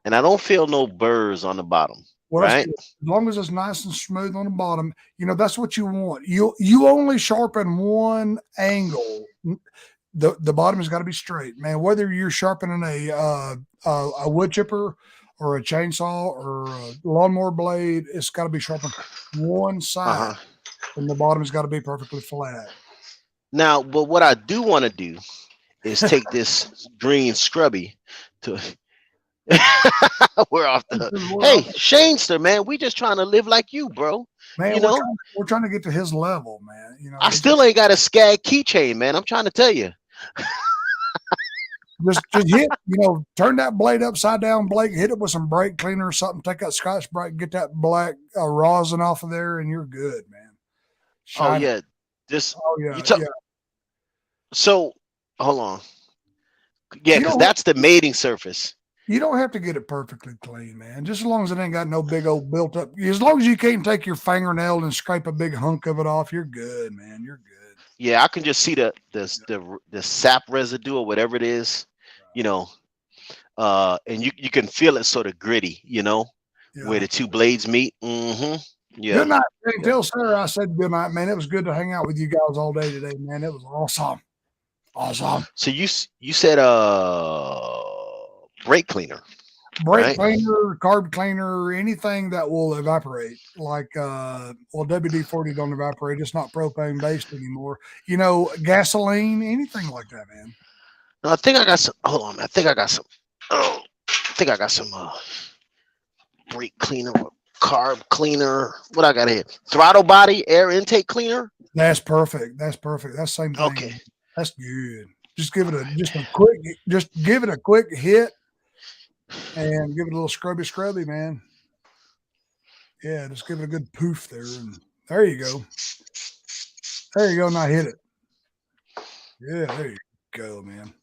and I don't feel no burrs on the bottom, well, that's right? good. As long as it's nice and smooth on the bottom, that's what you want. You only sharpen one angle. The bottom has got to be straight, man. Whether you're sharpening a wood chipper or a chainsaw or a lawnmower blade, it's got to be sharpened one side, Uh-huh. and the bottom has got to be perfectly flat. Now, but what I do want to do is take this green scrubby to we're off the hey Shanester, man, we just trying to live like you, bro. Man, You know, we're trying to get to his level, man. I still ain't got a skag keychain, man. I'm trying to tell you. just hit, turn that blade upside down, Blake. Hit it with some brake cleaner or something. Take that Scotch Brite, get that black rosin off of there, and you're good, man. Oh Shine it. yeah, this Oh you yeah, talk. yeah. So hold on, yeah, You because don't have, that's the mating surface. you don't have to get it perfectly clean, man. Just as long as it ain't got no big old built up. As long as you can't take your fingernail and scrape a big hunk of it off, you're good, man. You're good. Yeah, I can just see the sap residue or whatever it is, you know, and you can feel it sort of gritty, where Yeah. the two blades meet. Good Yeah, night. Hey, yeah. tell Sarah I said good night, man. It was good to hang out with you guys all day today, man. It was awesome. Awesome. So you said brake cleaner, Brake right? cleaner, carb cleaner, anything that will evaporate. Like WD-40 don't evaporate. It's not propane based anymore. Gasoline, anything like that, man. No, I think I got some. Hold on, I think I got some. Oh, I think I got some brake cleaner, or carb cleaner. What I got here? Throttle body, air intake cleaner. That's perfect. That's perfect. That's the same Okay. thing. That's good. Just give it a quick hit and give it a little scrubby, man. Yeah, just give it a good poof there, and there you go. There you go. Now hit it. Yeah, there you go, man.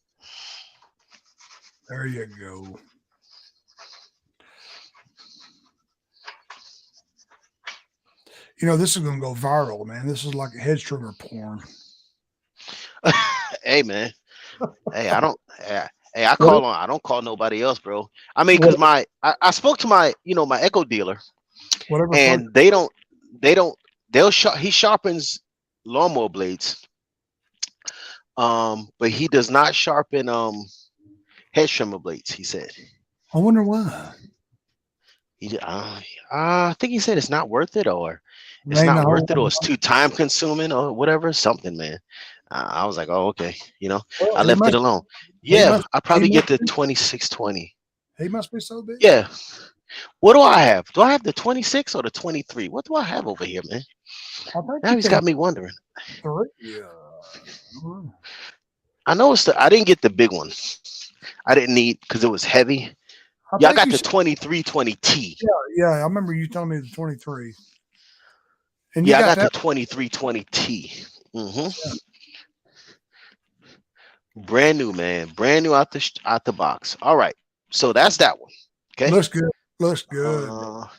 There you go. This is gonna go viral, man. This is like a hedge trimmer porn. Hey man. Hey, I don't. Hey, What? I don't call nobody else, bro. I mean, What? cause I spoke to my my Echo dealer, Whatever floats. and they don't he sharpens lawnmower blades, but he does not sharpen hedge trimmer blades. He said I wonder why. I think he said it's not worth it, or it's Ain't not no worth it, or whole. it's too time consuming, or whatever, something, man. I was like, oh, okay, Well, I left it alone. he Yeah, must, I he probably get must the be, 2620. he must be so big. Yeah. What do I have? Do I have the 26 or the 23? What do I have over here, man? I think Now you he's came got me wondering. three. Yeah. Mm. I know I didn't get the big one. I didn't need because it was heavy. I Yeah, I think got you the said, 2320T. yeah, yeah. I remember you telling me the 23, and you Yeah, I got got the that. 2320T. hmm Yeah. Brand new, man. Brand new out the box. All right. So that's that one. Okay. Looks good. Looks good. Uh Looks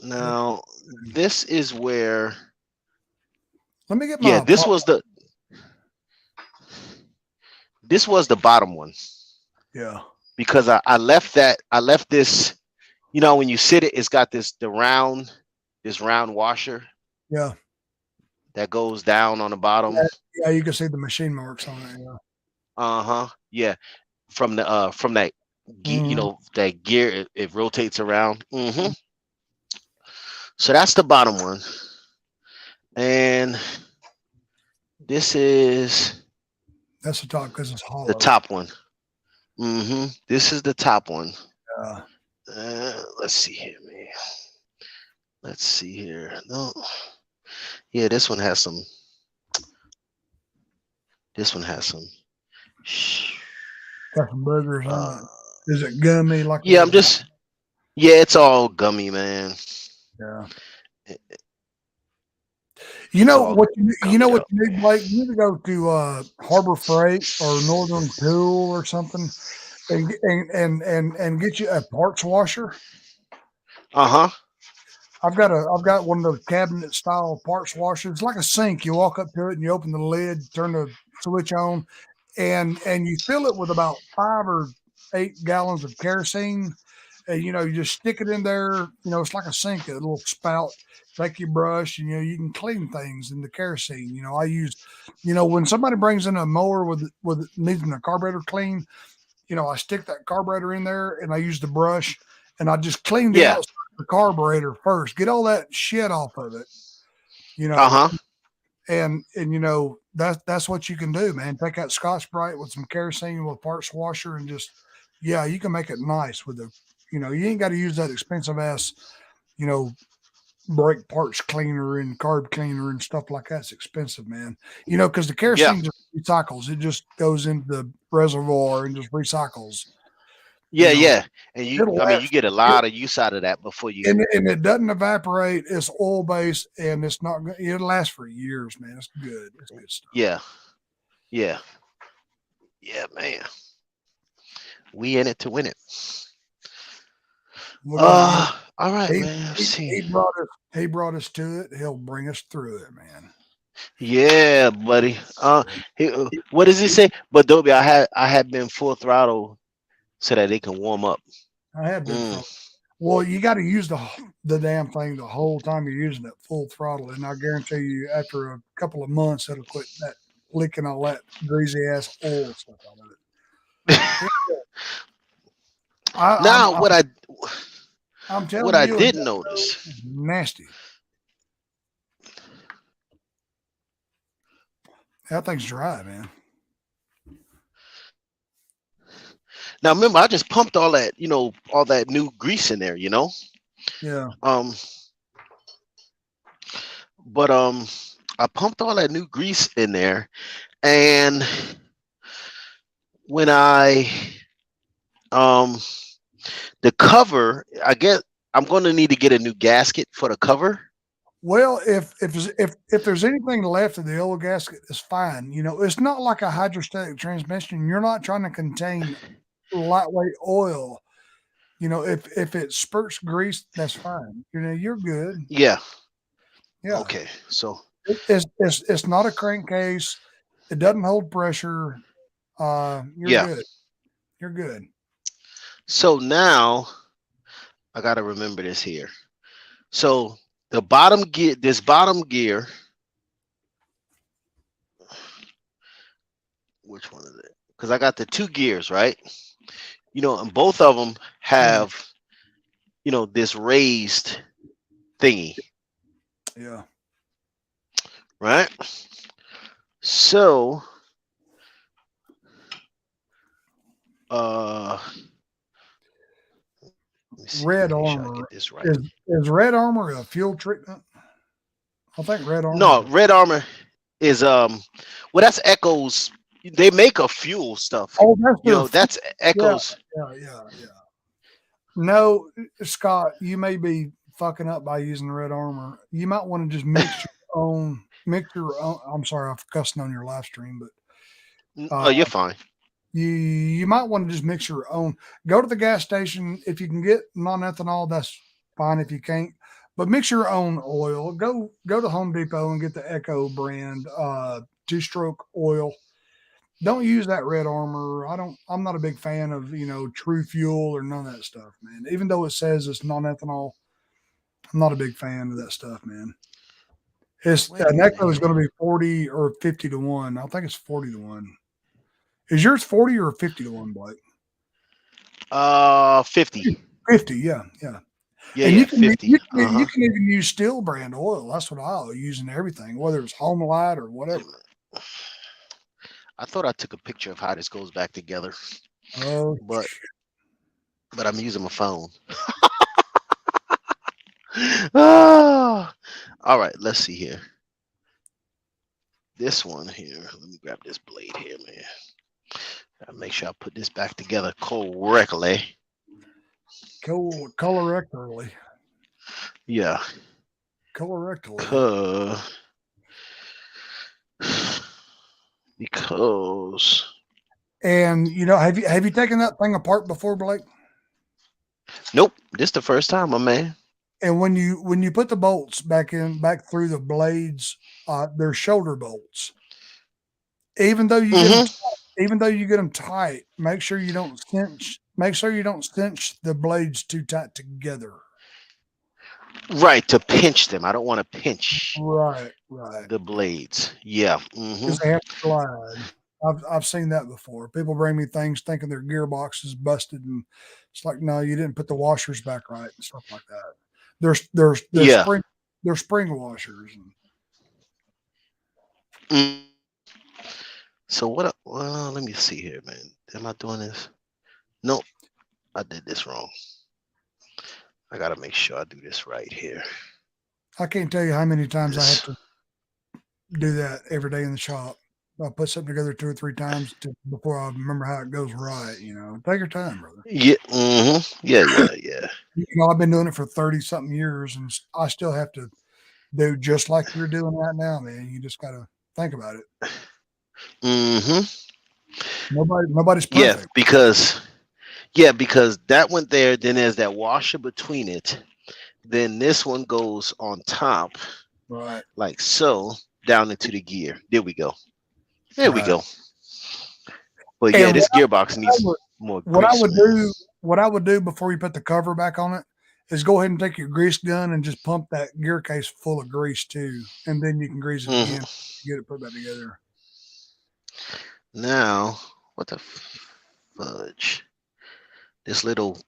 now good. this is where Let me get yeah, my pop. this was the bottom one Yeah. because I left this, when you sit it, it's got this round washer Yeah. that goes down on the bottom. Yeah. Yeah. You can see the machine marks on it. Yeah. Uh-huh. Yeah. From that Mm-hmm. that gear, it rotates around. So that's the bottom one. And this is That's the top because it's the hollow. top one. This is the top one. Yeah. Let's see here, man. Let's see here. No. Yeah, this one has some Got some burgers on uh it. Is it gummy like yeah, a? it's all gummy, man. Yeah. It's all You know gummied what up. you need, Blake? You need to go to Harbor Freight or Northern Tool or something, and get you a parts washer. Uh-huh. I've got one of those cabinet style parts washers. It's like a sink. You walk up to it and you open the lid, turn the switch on, and you fill it with about 5 or 8 gallons of kerosene. And you just stick it in there. It's like a sink, a little spout. Take your brush, and you can clean things in the kerosene. I use, when somebody brings in a mower with needing a carburetor clean, I stick that carburetor in there and I use the brush and I just clean the Yeah. outside of the carburetor first, get all that shit off of it, you know, Uh-huh. and that's what you can do, man. Take that Scotch Brite with some kerosene with parts washer and just, yeah, you can make it nice with you ain't got to use that expensive ass, you know, brake parts cleaner and carb cleaner and stuff like that's expensive, man. Because the Yeah. kerosene just recycles. It just goes into the reservoir and just recycles. You Yeah, know, yeah. And it'll you last. get a It, lot of use out of that before you. and it doesn't evaporate. It's oil based and it's not. It'll last for years, man. It's good. It's good stuff. Yeah. Yeah. Yeah, man. We in it to win it. We're gonna. All right, He, man. Let's see. he brought us to it. He'll bring us through it, man. Yeah, buddy. What does he say? But Dobie, I had been full throttle so that they can warm up. I have been Mm. for. Well, you got to use the damn thing the whole time you're using it full throttle, and I guarantee you, after a couple of months, it'll quit that leaking all that greasy ass oil stuff out of it. I, I'm Now, I'm I'm what telling I you, did notice. nasty. That thing's dry, man. Now, remember, I just pumped all that new grease in there. Yeah, Um, but I pumped all that new grease in there, and when I um the cover, I guess I'm going to need to get a new gasket for the cover. Well, if there's anything left of the oil gasket, it's fine. It's not like a hydrostatic transmission. You're not trying to contain lightweight oil. If it spurts grease, that's fine. You're good. Yeah. Yeah, Okay. So it's not a crankcase. It doesn't hold pressure. You're yeah. good. You're good. So now I gotta remember this here. So the bottom gear, this bottom gear, which one is it? Because I got the two gears, right? And both of them Yeah, have, this raised thingy, yeah. right? So, uh, let me see. Red Make sure I armor get this right. is red armor a fuel treatment? I think red armor No, is. red armor is well, that's Echo's. They make a fuel stuff. Oh, that's their. That's Yeah, Echo's. yeah. No, Scott, you may be fucking up by using red armor. You might want to just mix your own. Mix your own. I'm sorry, I'm cussing on your live stream, but Oh, you're fine. you might want to just mix your own. Go to the gas station if you can get non-ethanol. That's fine if you can't. But mix your own oil. Go to Home Depot and get the Echo brand two-stroke oil. Don't use that red armor. I'm not a big fan of True Fuel or none of that stuff, man. Even though it says it's non-ethanol, I'm not a big fan of that stuff, man. It's Wait a an minute Echo is here. going to be 40 or 50 to 1. I think it's 40 to 1. Is yours 40 or 50 to 1, Blake? 50. 50, yeah, yeah. Yeah, And yeah, 50. you can even use Steel brand oil. That's what I'll use in everything, whether it's Home Light or whatever. I thought I took a picture of how this goes back together, Oh, but I'm using my phone. Ah, all right, let's see here. This one here. Let me grab this blade here, man. Gotta make sure I put this back together correctly. colorectally, Yeah, colorectally. cause because And have you taken that thing apart before, Blake? nope, this the first time, my man. And when you put the bolts back through the blades, they're shoulder bolts. Even though you get them, Hmm. even though you get them tight, make sure you don't cinch. Make sure you don't cinch the blades too tight together. Right, to pinch them. I don't want to pinch Right. the blades. Yeah. Hmm. Because they have to glide. I've seen that before. People bring me things thinking their gearbox is busted, and it's like, no, you didn't put the washers back right and stuff like that. There's Yeah. spring washers. And Mm. So what? Well, let me see here, man. Am I doing this? Nope, I did this wrong. I gotta make sure I do this right here. I can't tell you how many times I have This. to do that every day in the shop. I'll put something together 2 or 3 times before I remember how it goes right. Take your time, brother. Yeah. Hmm. Yeah. Yeah. Yeah. I've been doing it for 30 something years, and I still have to do just like you're doing right now, man. You just got to think about it. Hmm. Nobody's Yeah. perfect. Because that went there. Then there's that washer between it. Then this one goes on top, Right. like so, down into the gear. There we go. There we Right. go. But yeah, And this gearbox I needs would, more what I grease, would man. do, what I would do before you put the cover back on it is go ahead and take your grease gun and just pump that gear case full of grease too, and then you can grease it again, Hmm. get it put back together. Now, what the fudge? This little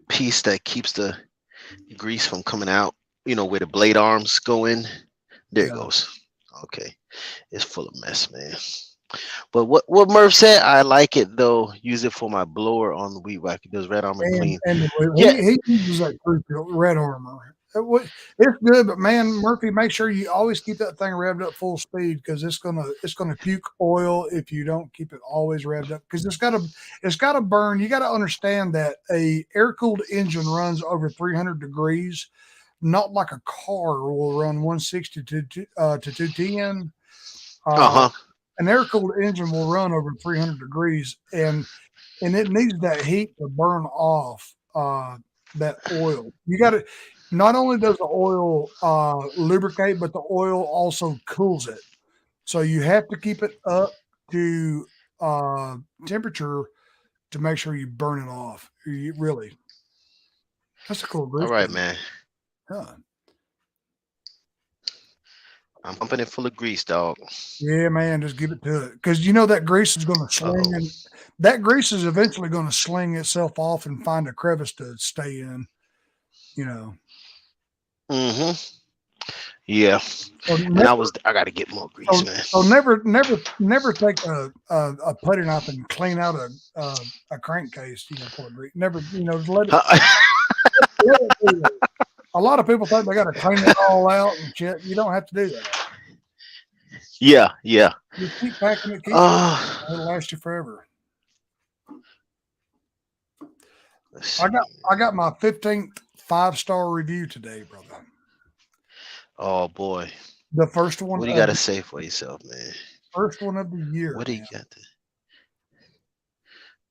piece that keeps the grease from coming out, where the blade arms go in. There it Yeah. goes. Okay. It's full of mess, man. But what Murph said, I like it though. Use it for my blower on the weed whacker. Does Red Armor clean? And Yeah. he uses that red armor. It's good, but man, Murphy, make sure you always keep that thing revved up full speed because it's gonna puke oil if you don't keep it always revved up because it's gotta burn. You got to understand that a air cooled engine runs over 300 degrees. not like a car will run 160 to 210. Uh, Uh-huh. an air cooled engine will run over 300 degrees, and it needs that heat to burn off that oil. You got to not only does the oil lubricate, but the oil also cools it. So you have to keep it up to uh, temperature to make sure you burn it off. Really, that's a cool All grease right, gun. man. Yeah. I'm pumping it full of grease, dog. Yeah, man, just give it to it because you know that grease is going to sling, Uh-oh. and that grease is eventually going to sling itself off and find a crevice to stay in. You know, Mm-hmm. Yeah. so And never, I gotta get more grease, so, man. so never take a putty knife and clean out a crankcase. You know, full of grease. Never, just let it do that. A lot of people think they got to clean it all out and shit. You don't have to do that. Yeah, yeah. Just keep packing it, keep packing Uh it. It'll last you forever. let's I see. got I got my 15th 5-star review today, brother. Oh boy. The first one What do you of gotta the say for yourself, man? year, What do you man. got to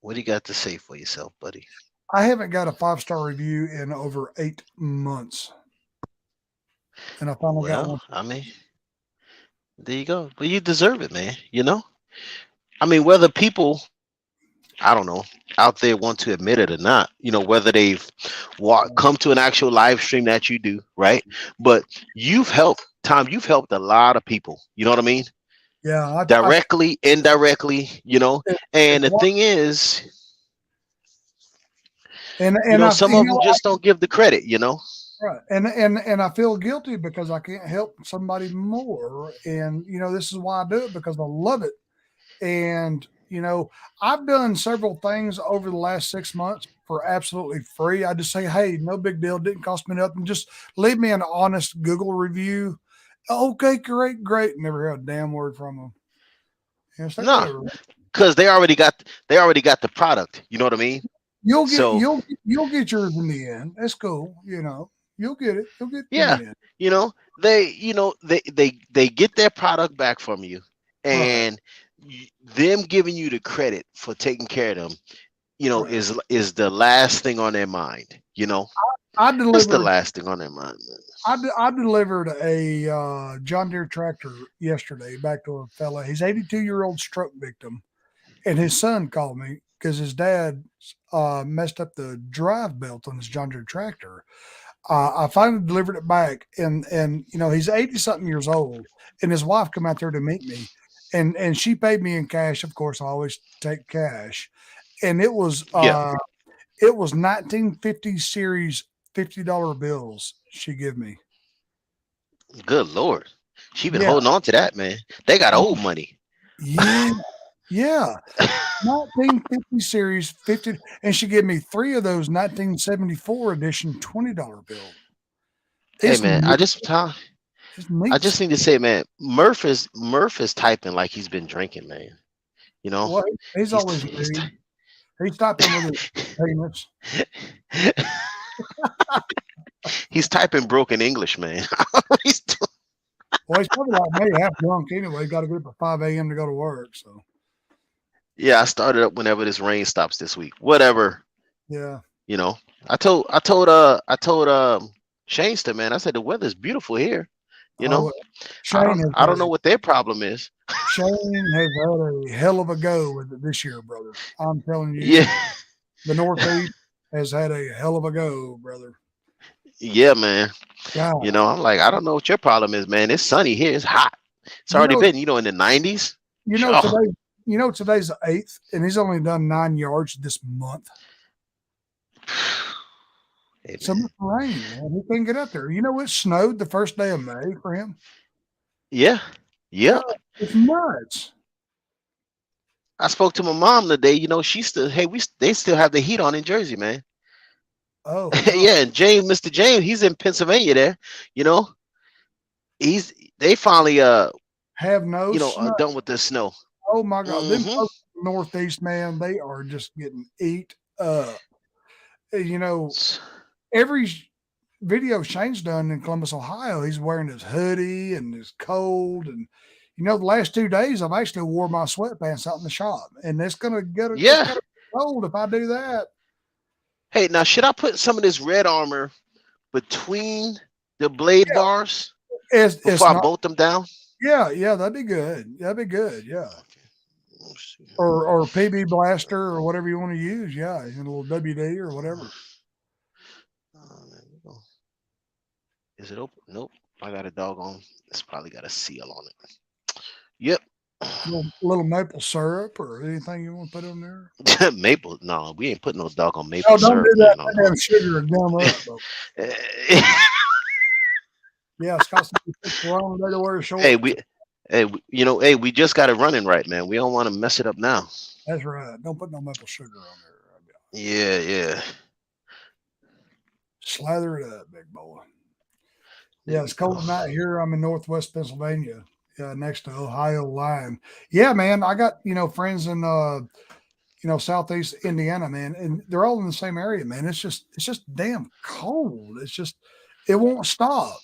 what do you got to say for yourself, buddy? I haven't got a 5-star review in over 8 months, and I finally got Well, one. I mean, there you go. But you deserve it, man. I mean, whether people, I don't know, out there want to admit it or not, whether they've come to an actual live stream that you do, right? But you've helped a lot of people. You know what I mean? Yeah, Directly, indirectly, And the it's thing is, and I some of them just don't give the credit. right, and I feel guilty because I can't help somebody more, and this is why I do it because I love it. And, I've done several things over the last 6 months for absolutely free. I just say, hey, no big deal. Didn't cost me nothing. Just leave me an honest Google review. Okay, great, great. Never heard a damn word from them. It's like Nah, whatever. because they already got the product. You know what I mean? You'll get So you'll get yours in the end. That's cool. You'll get it. You'll get it in yeah, the end. they get their product back from you, Right, and them giving you the credit for taking care of them, right. is the last thing on their mind. I It's the delivered last thing on their mind, man. I delivered a John Deere tractor yesterday back to a fella. He's 82-year-old stroke victim, and his son called me because his dad messed up the drive belt on his John Deere tractor. I finally delivered it back, and he's 80 something years old, and his wife come out there to meet me, and she paid me in cash. Of course, I always take cash, and Yeah, it was 1950 series $50 bills she give me. good lord, she been Yeah, holding on to that, man. They got oh, old money. yeah, yeah. 1950 series 50, and she gave me three of those 1974 edition $20 bills. Hey, It's man, neat. It's I neat. just need to say, man, Murph is typing like he's been drinking, man. You know, Well, he's he's always he's nude. He's typing with his penis. he's typing broken English, man. He's Well, he's probably like me, half drunk anyway. Got to get up at 5 a.m. to go to work. So, Yeah, I started up whenever this rain stops this week. Whatever, yeah. you know. I told Shanester, man. I said the weather's beautiful here. You know, Oh, Shane has I don't know what their problem is. Shane has had a hell of a go with it this year, brother. I'm telling Yeah, you, the Northeast has had a hell of a go, brother. yeah, man. God, I'm like, I don't know what your problem is, man. It's sunny here. It's hot. It's you already know, been, in the 90s. you know Oh, today, today's the 8th, and he's only done 9 yards this month. hey, So man. much rain, man. He couldn't get up there. It snowed the first day of May for him. Yeah, Yeah, yep. it's nuts. I spoke to my mom today. She still, hey, they still have the heat on in Jersey, man. Oh no, Yeah, and Mr. James, he's in Pennsylvania there. You know, they finally have no snow. done with the snow. Oh my God, them Hmm. folks in the Northeast, man, they are just getting eat up. You know, every video Shane's done in Columbus, Ohio, he's wearing his hoodie and it's cold. And the last 2 days I've actually wore my sweatpants out in the shop, and it's Yeah. gonna be cold if I do that. Hey, now should I put some of this red armor between the blade Yeah, bars it's before I not. bolt them down? Yeah, yeah, that'd be good. That'd be good. Yeah, Okay. Let's see. or PB Blaster or whatever you want to use. Yeah, and a little WD or whatever. There we go. Is it open? Nope. I got a doggone. It's probably got a seal on it. Yep. Little maple syrup or anything you want to put on there. Maple. No, we ain't putting no doggone No, maple don't do syrup, that. man. No, That no. damn sugar will gum up. But yeah, Scott said he took the wrong day to wear hey, shorts. hey, we just got it running right, man. We don't want to mess it up now. That's right. Don't put no maple sugar on there. Yeah, yeah. Slather it up, big boy. There Yeah, we it's go. cold tonight here. I'm in Northwest Pennsylvania, next to Ohio line. Yeah, man, I got friends in Southeast Indiana, man, and they're all in the same area, man. It's just damn cold. It won't stop.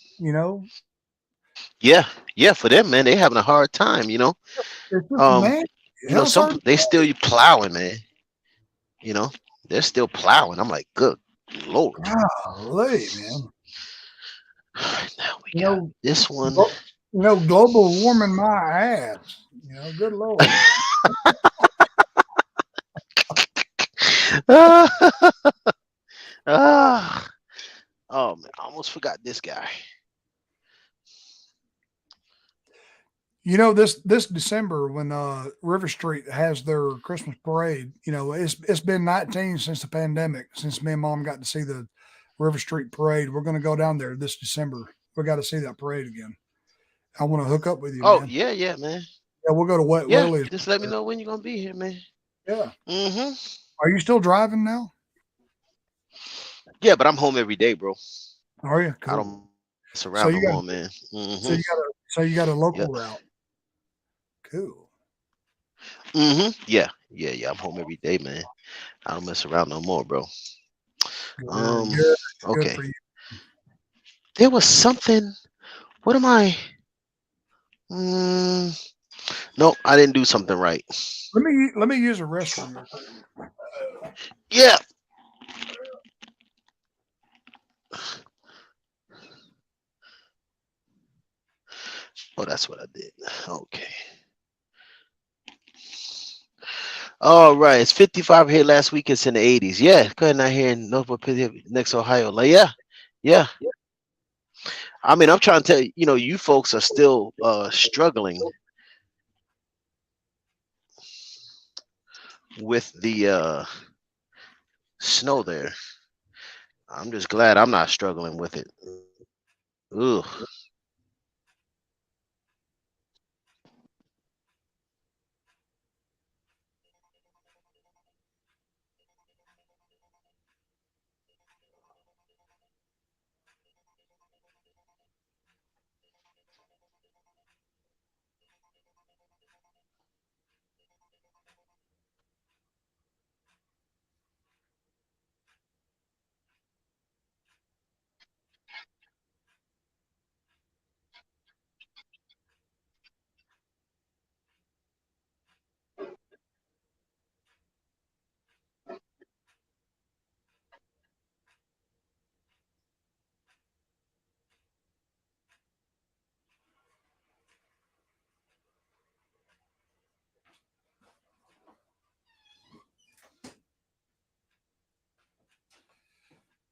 Yeah, yeah. For them, man, they having a hard time. It's just Um, man, hell's some hard. they still plowing, man. You know, they're still plowing. I'm like, good lord. Golly, man. Now we You got know, this one. glo- global warming my ass. Good lord. ah, ah. Oh man, I almost forgot this guy. This December when River Street has their Christmas parade, it's been 19 since the pandemic, since me and mom got to see the River Street parade. We're gonna go down there this December. We got to see that parade again. I want to hook up with you, Oh man. yeah, yeah, man. Yeah, we'll go to Wet Yeah, Willie's. just let me know when you're gonna be here, man. Yeah. Mm-hmm. Are you still driving now? Yeah, but I'm home every day, bro. Are you? I Cool. don't mess So around you no got more, man. so Mm-hmm. you got a Yeah. local route. Cool. Mm-hmm. Yeah. Yeah, yeah. I'm home every day, man. I don't mess around no more, bro. Good, Um. good, good Okay. for you. There was something. What am I? Mm, nope, I didn't do something right. Let me use a restroom real quick. Yeah. Oh, that's what I did. Okay. All right. It's 55 here last week. It's in the 80s. Yeah. Go ahead out here in Northwood, next Ohio. Like, yeah. Yeah. I mean, I'm trying to tell you, you folks are still struggling with the snow there. I'm just glad I'm not struggling with it. Ugh.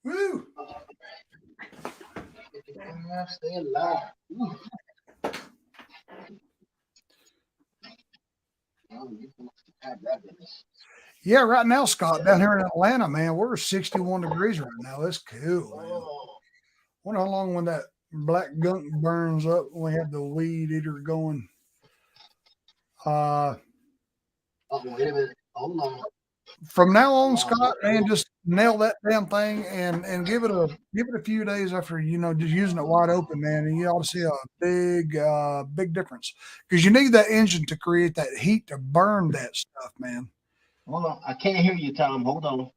Woo! Stay alive. Yeah, right now, Scott, down here in Atlanta, man, we're 61 degrees right now. It's cool, man. Wonder how long when that black gunk burns up when we have the weed eater going. Uh, Oh, wait a minute. Hold on. from now on, Scott, man, just nail that damn thing and give it a few days after just using it wide open, man, and you ought to see a big difference because you need that engine to create that heat to burn that stuff, man. Hold on. I can't hear you, Tom. Hold on.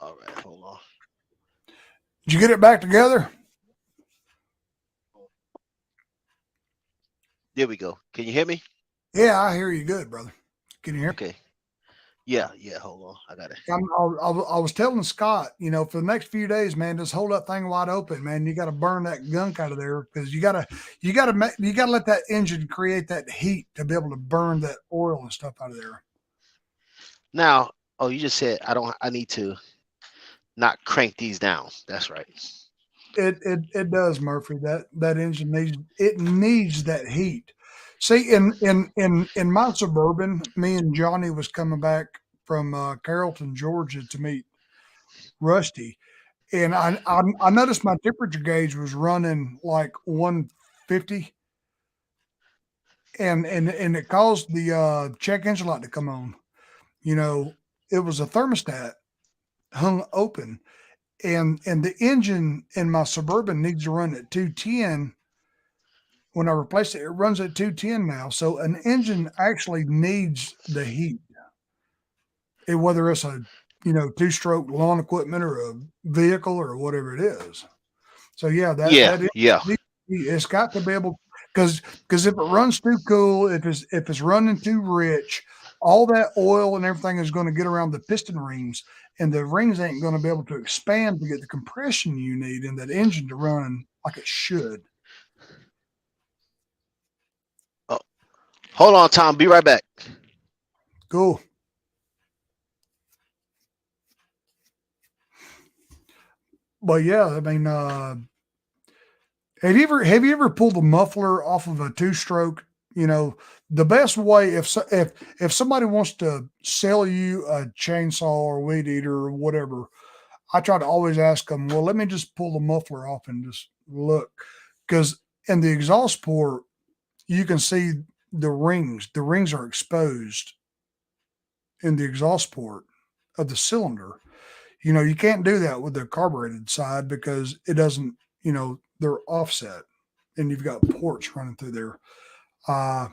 All right, hold on. Did you get it back together? There we go. Can you hear me? Yeah, I hear you good, brother. Can you hear? Okay. Yeah, yeah. Hold on. I got it. I was telling Scott, for the next few days, man, just hold that thing wide open, man. You got to burn that gunk out of there because you gotta let that engine create that heat to be able to burn that oil and stuff out of there. Now, oh, you just said I don't. I need to not crank these down. That's right. It does, Murphy. That engine needs that heat. See, in my Suburban, me and Johnny was coming back from Carrollton, Georgia, to meet Rusty, and I noticed my temperature gauge was running like 150, and it caused the check engine light to come on. You know, it was a thermostat hung open, and the engine in my Suburban needs to run at 210. When I replace it, it runs at 210 now. So an engine actually needs the heat, whether it's a two-stroke lawn equipment or a vehicle or whatever it is. So yeah, Yeah, that is, yeah, it's got to be able because if it runs too cool, if it's running too rich, all that oil and everything is going to get around the piston rings, and the rings ain't going to be able to expand to get the compression you need in that engine to run like it should. Oh, hold on, Tom. Be right back. Cool. But yeah, I mean, have you ever pulled a muffler off of a two stroke? The best way if somebody wants to sell you a chainsaw or weed eater or whatever, I try to always ask them, well, let me just pull the muffler off and just look, because in the exhaust port you can see the rings. The rings are exposed in the exhaust port of the cylinder. You can't do that with the carbureted side because it doesn't, they're offset and you've got ports running through there. Uh,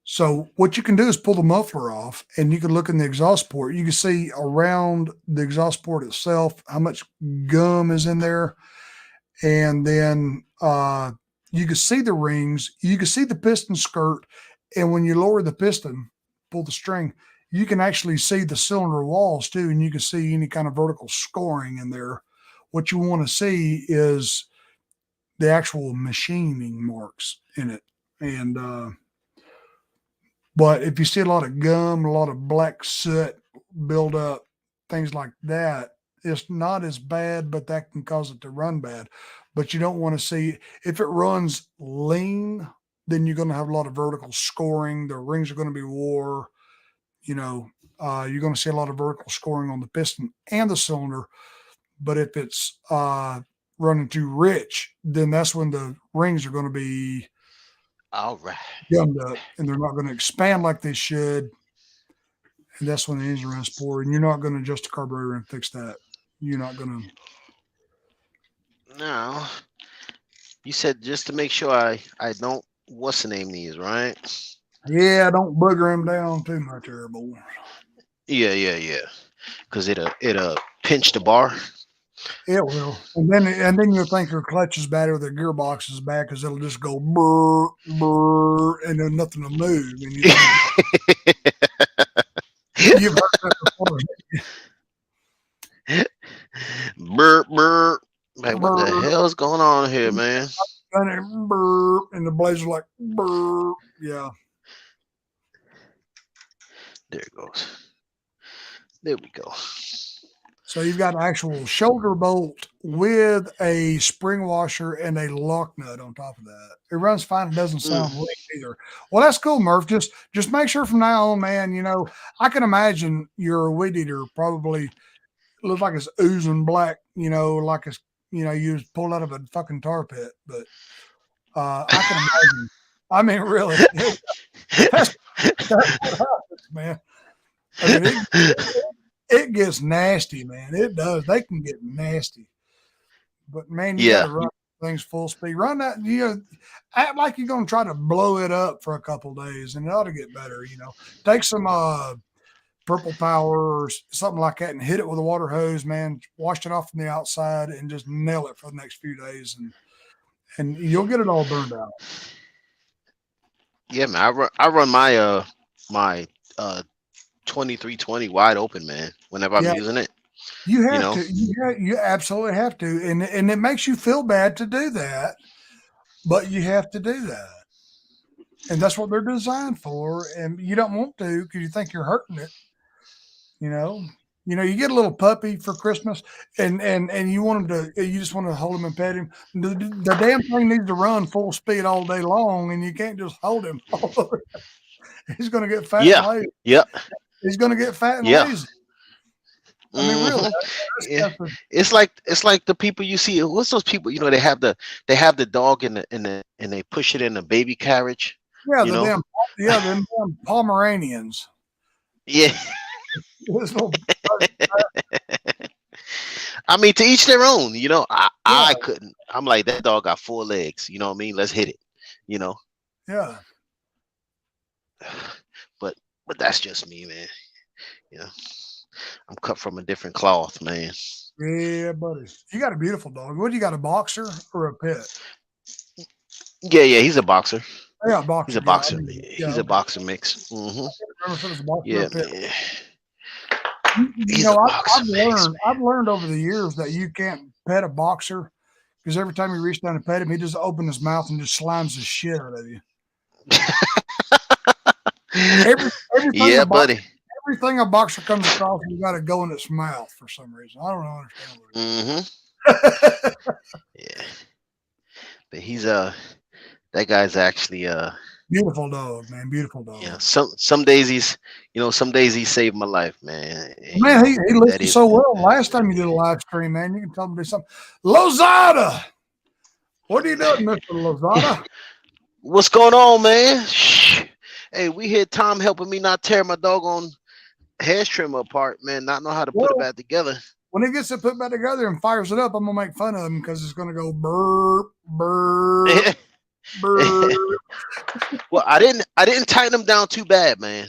so what you can do is pull the muffler off and you can look in the exhaust port. You can see around the exhaust port itself how much gum is in there. And then you can see the rings, you can see the piston skirt. And when you lower the piston, pull the string, you can actually see the cylinder walls too, and you can see any kind of vertical scoring in there. What you want to see is the actual machining marks in it. And but if you see a lot of gum, a lot of black soot build up, things like that, it's not as bad, but that can cause it to run bad. But you don't want to see, if it runs lean, then you're going to have a lot of vertical scoring. The rings are going to be wore. You know, you're going to see a lot of vertical scoring on the piston and the cylinder. But if it's running too rich, then that's when the rings are going to be All right. gummed up and they're not going to expand like they should. And that's when the engine runs poor. And you're not going to adjust the carburetor and fix that. You're not going Now, you said just to make sure I don't what's the name these, right? to. Yeah, don't booger them down too much, boy. Yeah, yeah, yeah. Because it'll pinch the bar. It will, and then you'll think your clutch is bad or the gearbox is bad because it'll just go brr brr and then nothing will move, and you've heard that before. Burr, burr. Like, what the Brr, hell's going on here, man? and brr, and the blades are like brr. Yeah. There it goes. There we go. So you've got an actual shoulder bolt with a spring washer and a lock nut on top of that. It runs fine. It doesn't sound leak either. Well, that's cool, Murph. Just make sure from now on, man. I can imagine your weed eater probably looks like it's oozing black. Like it's you was pulled out of a fucking tar pit. But I can imagine. I mean, really, that's what happens, man. I mean, it gets nasty, man. It does. They can get nasty. But man, you got Yeah. to run things full speed. Run that, act like you're going to try to blow it up for a couple days, and it ought to get better. Take some purple power or something like that, and hit it with a water hose, man. Wash it off from the outside, and just nail it for the next few days, and you'll get it all burned out. Yeah, man. I run my 2320 wide open, man. Whenever I'm Yeah, using it, you you have know. to. You absolutely have to, and it makes you feel bad to do that, but you have to do that, and that's what they're designed for. And you don't want to because you think you're hurting it. You know, you get a little puppy for Christmas, and you want him to. You just want to hold him and pet him. The damn thing needs to run full speed all day long, and you can't just hold him. He's going to get fat and Yeah. lazy. Yep. He's going to get fat and Yeah. lazy. I mean, really, hmm Yeah. that's the It's like the people you see. What's those people? They have the dog and they push it in a baby carriage. yeah, You the know. damn them damn Pomeranians. Yeah. This little, I mean, to each their own. I yeah, couldn't. I'm like, that dog got 4 legs. You know what I mean? Let's hit it. You know. yeah, But but that's just me, man. You know, I'm cut from a different cloth, man. yeah, buddy. You got a beautiful dog. What do you got? A boxer or a pit? Yeah, yeah. He's a boxer. Yeah, a He's a boxer. Yeah, I boxer. mean, yeah, He's a okay. boxer mix. I can't remember if it was a boxer or a Yeah, pit. man. You He's know, a I've boxer mix, learned I've learned over the years that you can't pet a boxer because every time you reach down to pet him, he just opens his mouth and just slimes the shit out of you. man. Every everything a Yeah, box buddy. everything a boxer comes across, he's got to go in its mouth for some reason. I don't understand hmm what it is. Yeah, but that guy's actually Beautiful dog, man. Beautiful dog. some days he saved my life, man. Man, he That listened is so well last time you did a live stream, man. You can tell him to do something. Lozada, what are you doing, Mister Lozada? what's going on, man. Shh. Hey, we had Tom helping me not tear my doggone hair trimmer apart, man. Not know how to put it Well, back together. when he gets it put back together and fires it up, I'm gonna make fun of him because it's gonna go burp, burp, burp. Well, I didn't tighten them down too bad, man.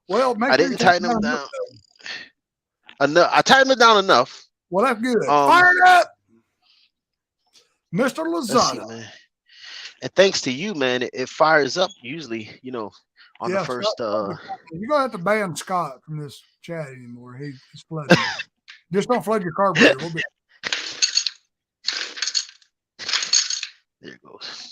Well, make I sure you didn't take tighten it down them a little down bit. enough. I tightened them down enough. Well, that's good. Um, Fire it up, Mister let's see, Lozada. man. And thanks to you, man, it fires up usually, on the Yeah, first you're gonna have to ban Scott from this chat anymore. He's flooding you. Just don't flood your carburetor. We'll be there it goes.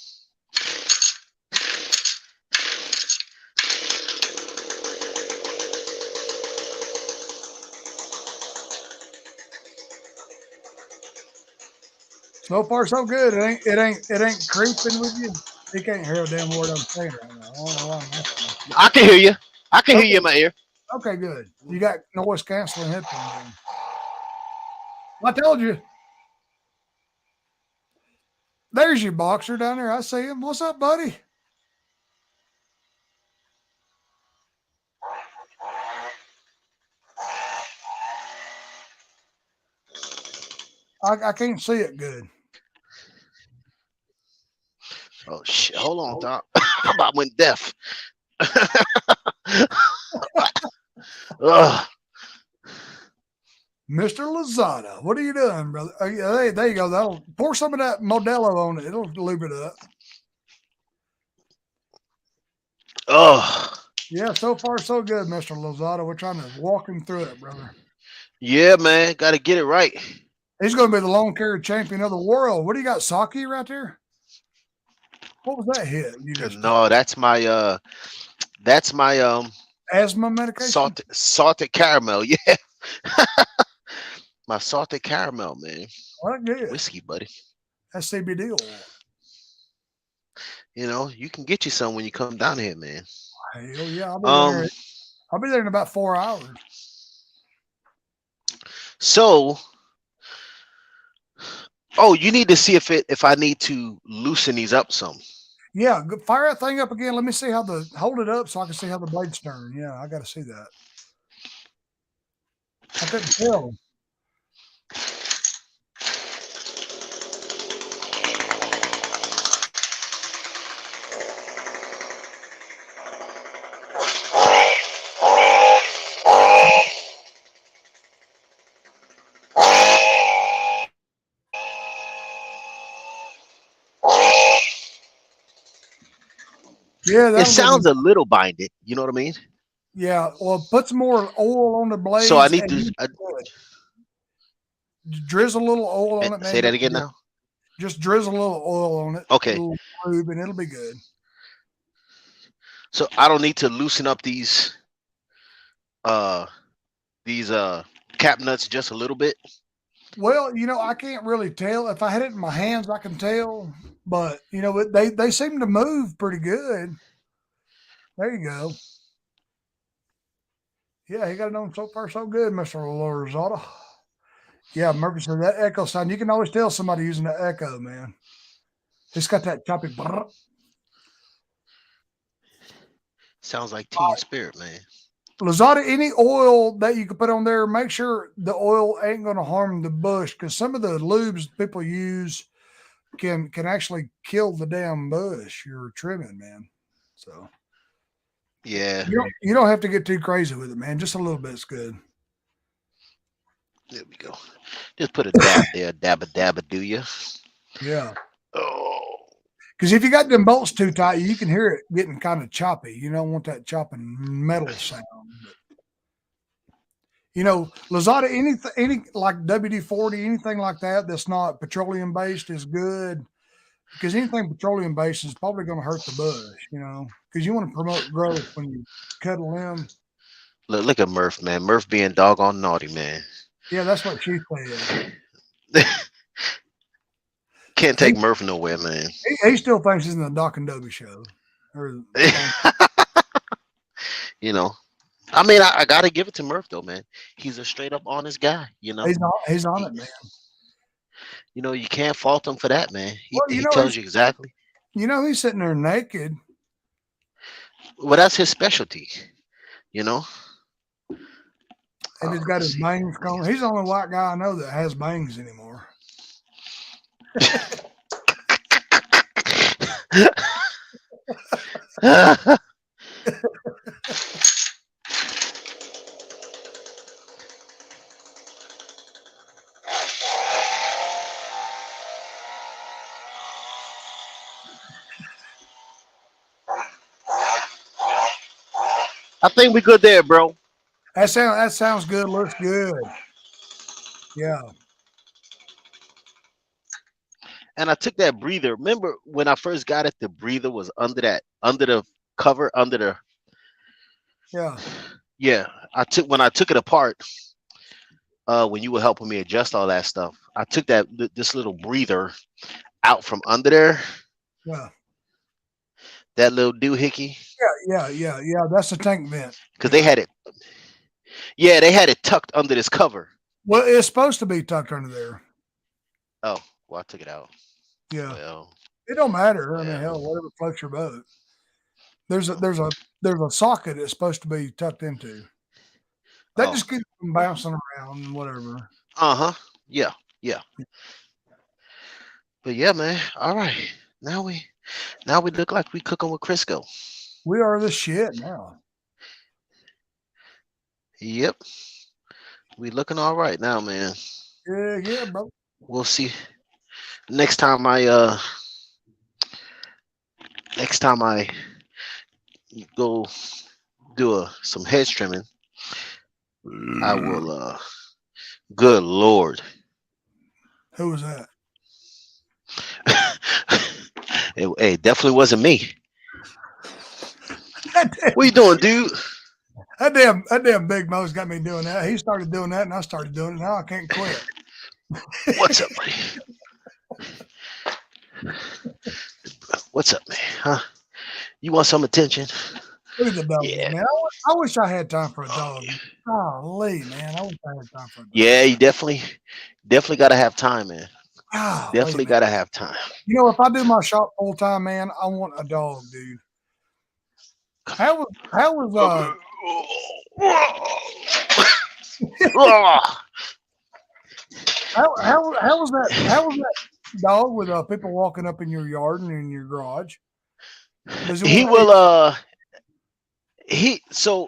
so far so good. It ain't creeping with you. He can't hear a damn word I'm saying right now. I don't know why I'm asking. I can hear you. I can hear you Okay, in my ear. okay, good. You got noise canceling headphones on. I told you. There's your boxer down there. I see him. What's up, buddy? I can't see it good. Oh shit! Hold on, Doc. I about went deaf. Ugh. Mr. Lozada, what are you doing, brother? There you go. That'll pour some of that Modelo on it. It'll lube it up. Ugh. Yeah, so far so good, Mr. Lozada. We're trying to walk him through it, brother. Yeah, man. Got to get it right. He's going to be the lawn care champion of the world. What do you got, Saki, right there? What was that hit you just took? No, that's my Asthma medication? salted caramel. Yeah, my salted caramel, man. Well, that's good. Whiskey, buddy. That's CBD oil. You can get you some when you come down here, man. Hell yeah, Um. I'll be there in about 4 hours. So, oh, you need to see if I need to loosen these up some. Yeah, fire that thing up again. Let me see hold it up so I can see how the blade's turn. Yeah, I got to see that. I couldn't tell. Yeah, It that'll go sounds good. a little binded. You know what I mean? Yeah, well, put some more oil on the So I blades need and to you drizzle a little oil on it, say man. that again now. Just drizzle a little oil on it, a Okay, little lube, and it'll be good. so I don't need to loosen up uh these cap nuts just a little bit. Well, I can't really tell. If I had it in my hands, I can tell. But they seem to move pretty good. There you go. Yeah, he got it on so far so good, Mister Lorizada. Yeah, Murphy said that echo sound. You can always tell somebody using the echo, man. It's got that choppy. Brrr. Sounds like Teen Spirit, man. Lazada, any oil that you can put on there, make sure the oil ain't going to harm the bush because some of the lubes people use can actually kill the damn bush you're trimming, man. So Yeah, you don't have to get too crazy with it, man. Just a little bit's good. there we go. Just put a dab there, dabba dabba, do you? Yeah, Oh, because if you got them bolts too tight, you can hear it getting kind of choppy. You don't want that chopping metal sound. But Lazada, any like WD-40, anything like that that's not petroleum based is good because anything petroleum based is probably going to hurt the bush. Because you want to promote growth when you cut a limb. look at Murph, man. Murph being doggone naughty, man. Yeah, that's what she said. Can't He, take Murph nowhere, man. he still thinks he's in the Doc and Dobie show. Or you know, I mean, I gotta give it to Murph though, man. He's a straight up honest guy. he's on He, it, man. you can't fault him for that, man. He Well, he tells you exactly. he's sitting there naked, Well, that's his specialty. You know. and he's got Let's his see. bangs combed. He's the only white guy I know that has bangs anymore. I think we good there, bro. That sounds good. Looks good. Yeah, And I took that breather. Remember when I first got it, the breather was under the cover, under the yeah, yeah. When I took it apart, when you were helping me adjust all that stuff, I took this little breather out from under there, yeah, that little doohickey, yeah. That's a tank vent. because they Yeah. had it. Yeah, they had it tucked under this cover. Well, it's supposed to be tucked under there. Oh, well, I took it out. Yeah. Well, It don't matter. I mean, well. hell, whatever floats your boat. There's a socket it's supposed to be tucked into. That Oh, just keeps them bouncing around and whatever. uh-huh. Yeah, yeah. But yeah, man. All right. Now we now we look like we cooking with Crisco. We are the shit now. Yep. We looking all right now, man. Yeah, bro. We'll see. Next time next time I go do some hedge trimming, I will good lord. Who was that? It definitely wasn't me. That What you damn, doing, dude? that damn Big Mo's got me doing that. He started doing that, and I started doing it. Now I can't quit. What's up, buddy? What's up, man? Huh? You want some attention? Look at the dog, Yeah. man. I wish I had time for a Oh, dog. yeah. Golly, man. I wish I had time for a dog. Yeah, you definitely gotta have time, man. Golly, Definitely man. gotta have time. If I do my shop full time, man, I want a dog, dude. How was how was that dog with people walking up in your yard and in your garage? Does he he want to eat? will he so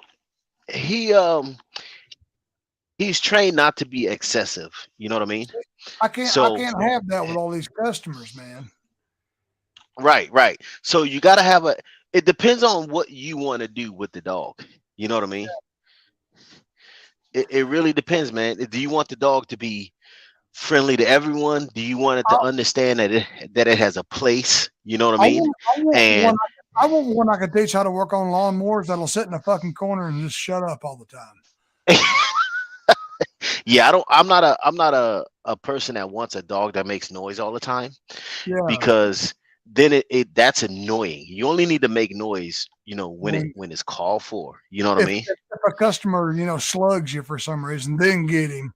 he he's trained not to be excessive. You know what I mean? I So can't have that with all these customers, man. right. So you gotta have It depends on what you want to do with the dog. You know what I mean? It really depends, man. Do you want the dog to be friendly to everyone? Do you want it I, to understand that it has a place? You know what I I mean? want, I want one. And I want one I can teach how to work on lawnmowers that'll sit in a fucking corner and just shut up all the time. yeah, I'm not a person that wants a dog that makes noise all the time, Yeah. because then it that's annoying. You only need to make noise, when it When when it's called for. You know what I if, mean? if a customer, slugs you for some reason, then get him.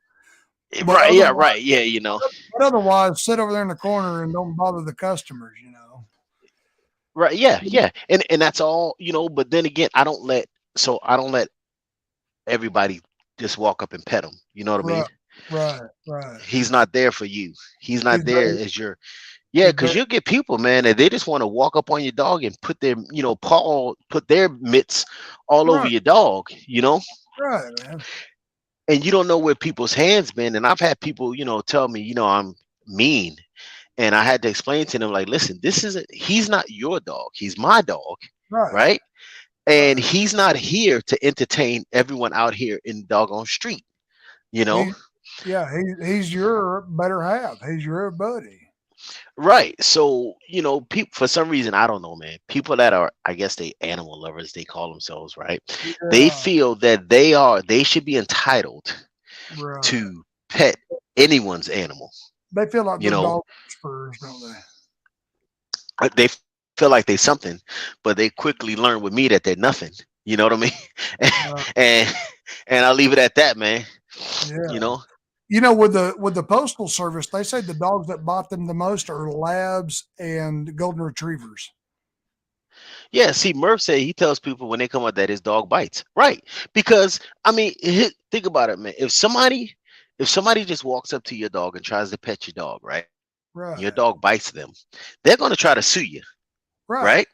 But Right, yeah, otherwise, right. Yeah. sit over there in the corner and don't bother the customers. Right, yeah. And that's all, but then again, I don't let everybody just walk up and pet him. You know what I mean? Right, right. He's not there for you. He's He's not there very, as your yeah, he's because very you'll get people, man, that they just want to walk up on your dog and put their mitts all over right, your dog, right, man. and you don't know where people's hands been. And I've had people, tell me, I'm mean. And I had to explain to them, like, listen, he's not your dog. He's my dog, Right, right? And right. he's not here to entertain everyone out here in the doggone street, you know? He, yeah, he's your better half. He's your buddy. Right. So, people, for some reason, I don't know, man. People that are, I guess, they animal lovers, they call themselves, right? They Yeah, feel that they should be entitled right. to pet anyone's animal. They feel like You they're know, dog spurs, don't they? they feel like they something, but they quickly learn with me that they're nothing. You know what I mean? Right. and and I'll leave it at that, man. You Yeah. know? With the postal service, they say the dogs that bought them the most are labs and golden retrievers. Yeah, see, Murph said he tells people when they come out that his dog bites. Right. Because I mean, think about it, man. If somebody just walks up to your dog and tries to pet your dog, right? And your dog Right. bites them, they're gonna try to sue you, right? Right.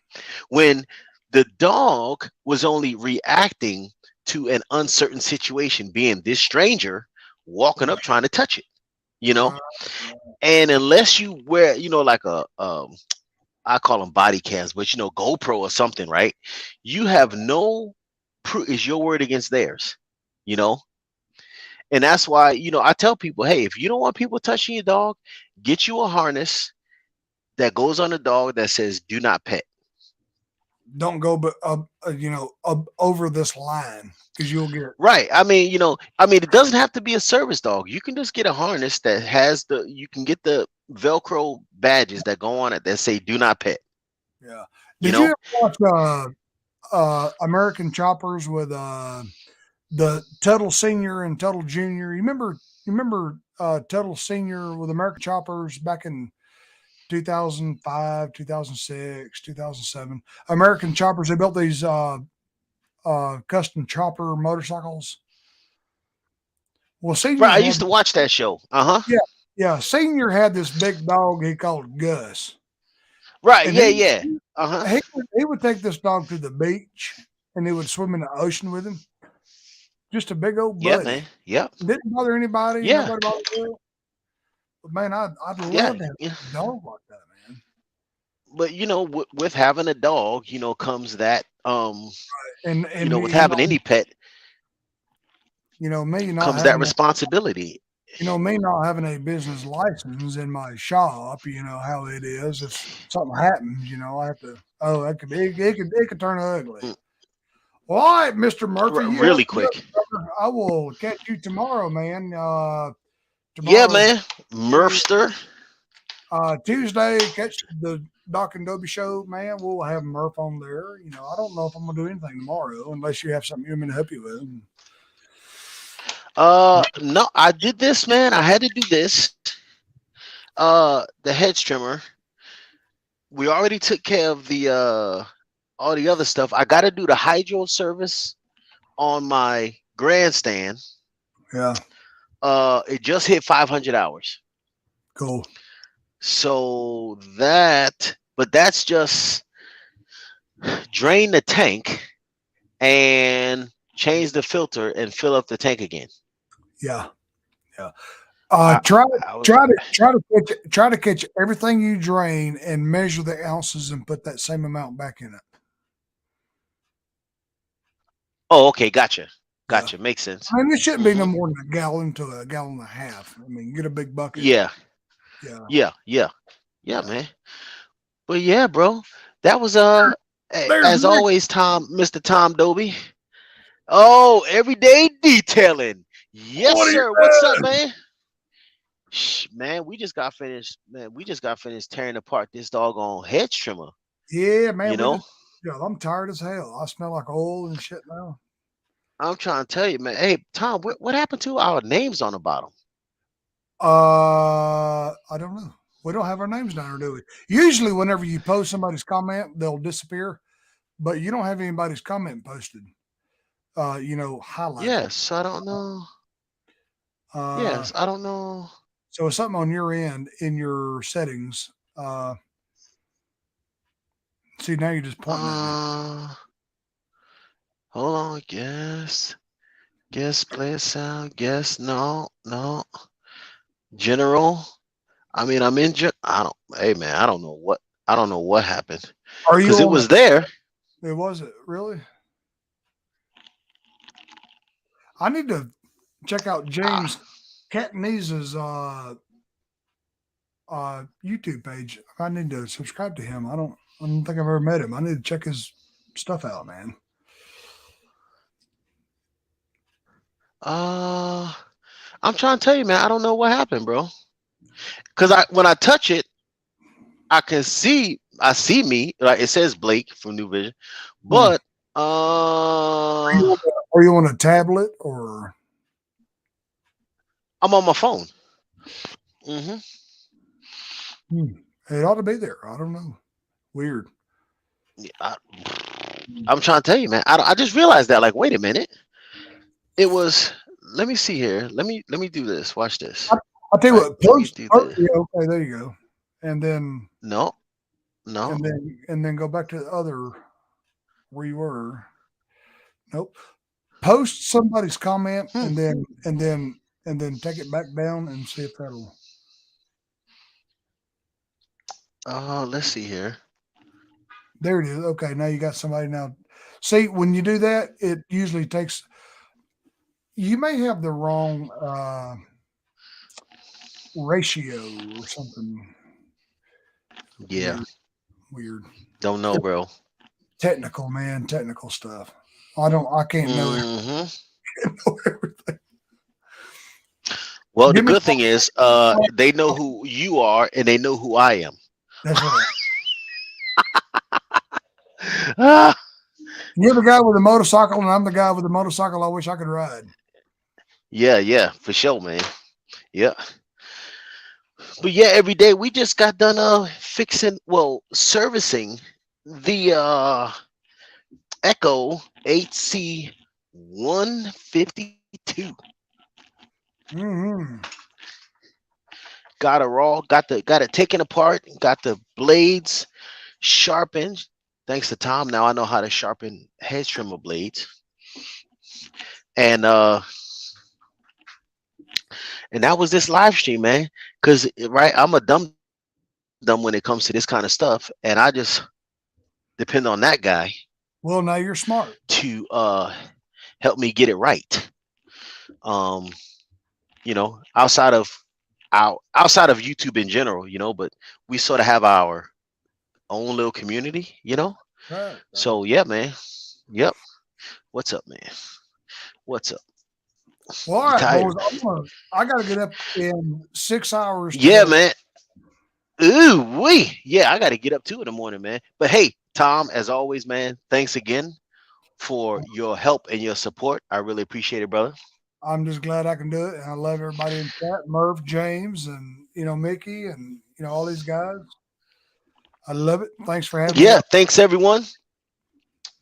When the dog was only reacting to an uncertain situation, being this stranger walking up trying to touch it, you know? Right. Right. And unless you wear, like I call them body cams, but GoPro or something, right? You have no proof. Is your word against theirs, you know? And that's why, I tell people, hey, if you don't want people touching your dog, get you a harness that goes on the dog that says "Do not pet." Don't go, but over this line because you'll get Right. It doesn't have to be a service dog. You can just get a harness that has you can get the Velcro badges that go on it that say "Do not pet." yeah. You Did you know? ever watch American Choppers with the Tuttle Senior and Tuttle Junior? You remember Tuttle Senior with American Choppers back in 2005, 2006, 2007. American Choppers. They built these custom chopper motorcycles. Well, Right. Senior I used had to watch that show. Uh huh. yeah yeah Senior had this big dog he called Gus, Right. and Yeah. Yeah. Uh huh. he would take this dog to the beach and he would swim in the ocean with him. Just a big old Yeah, buddy. man. Yep. Didn't bother anybody. Yeah. Nobody bothered him. But man, I'd Yeah. love to have Yeah. a dog like that, man. But with having a dog, comes that And with having any pet me not comes that having responsibility. me not having a business license in my shop, you know how it is. If something happens, I have to. Oh, that could be. It could turn ugly. Mm, Well, all right, Mister Murphy, you have really a good quick. brother. I will catch you tomorrow, man. Yeah, Tomorrow's man. Murphster. Tuesday. Catch the Doc and Dobie show, man. We'll have Murph on there. I don't know if I'm gonna do anything tomorrow unless you have something you want me to help you with. No, I did this, man. I had to do this. The hedge trimmer. We already took care of the all the other stuff. I got to do the hydro service on my grandstand. Yeah, It just hit 500 hours. cool. But that's just drain the tank and change the filter and fill up the tank again. Yeah, yeah. I, Try I was try to try to catch everything you drain and measure the ounces and put that same amount back in it. Oh, okay, gotcha, Yeah. gotcha. Makes sense. I mean, it shouldn't be no Hmm. more than a gallon to a gallon and a half. I mean, get a big bucket. Yeah, Yeah. yeah, yeah, yeah, Yeah. man. But yeah, bro, that was There's as Nick. always, Mr. Tom Doby. Oh, everyday detailing. Yes, What are you sir. What's up, doing? man? Man, we just got finished. Man, we just got finished tearing apart this doggone hedge trimmer. Yeah, You man. We know, just, yeah, I'm tired as hell. I smell like oil and shit now. I'm trying to tell you, man. Hey, Tom, what happened to our names on the bottom? I don't know. We don't have our names down there, do we? Usually, whenever you post somebody's comment, they'll disappear. But you don't have anybody's comment posted. Highlighted. Yes, I don't know. Uh, Yes, I don't know. so it's something on your end in your settings. See, now you're just pointing at me. Uh, hold on. Guess play a sound. Guess no, no. General. I mean, I'm in. I don't. Hey, man, I don't know what. I don't know what happened Are you because it on was there. it? It was it really? I need to check out Ah, James Catnese's YouTube page. I need to subscribe to him. I don't think I've ever met him. I need to check his stuff out, man. uh, I'm trying to tell you, man. I don't know what happened, bro. Because when I touch it, I can see. I see me. Like it says Blake from New Vision, Hmm. but Are you, are you on a tablet or? I'm on my phone. Hmm. Hmm. It ought to be there. I don't know. Weird. I, I'm trying to tell you, man. I just realized that. Like, wait a minute. It was. Let me see here. Let me do this. Watch I, this. I'll tell you Right. what. Let me do this. Yeah, okay, there you go. And then No. No. go back to the other where you were. Nope. Post somebody's comment Hmm. and then take it back down and see if that'll. Let's see here. There it is. Okay, now you got somebody now. See, when you do that, it usually takes. You may have the wrong ratio or something Yeah. weird. Weird. Don't know, bro. Technical, man. Technical stuff. I don't. I can't know, Hmm. know everything. Well, the Give me. good thing is, they know who you are and they know who I am. That's right. Ah, You're the guy with the motorcycle, and I'm the guy with the motorcycle. I wish I could ride. yeah, yeah, for sure, man. Yeah. But yeah, every day we just got done fixing, well, servicing the Echo HC 152. Hmm. Got it taken apart, got the blades sharpened. Thanks to Tom, now I know how to sharpen hedge trimmer blades. And and that was this live stream, man. Cause right, I'm a dum dum when it comes to this kind of stuff, and I just depend on that guy Well, now you're smart. to help me get it right. Um, outside of YouTube in general, but we sort of have our own little community, Right. Right. So yeah, man. Yep. What's up, man? What's up? Well, all You right, boys. tired? I got to get up in 6 hours Yeah, today. man. Ooh, wee. Yeah, I got to get up too in the morning, man. But hey, Tom, as always, man, thanks again for your help and your support. I really appreciate it, brother. I'm just glad I can do it, and I love everybody in chat, Murph, James, and Mickey, and all these guys. I love it. Thanks for having me Yeah, on. thanks everyone.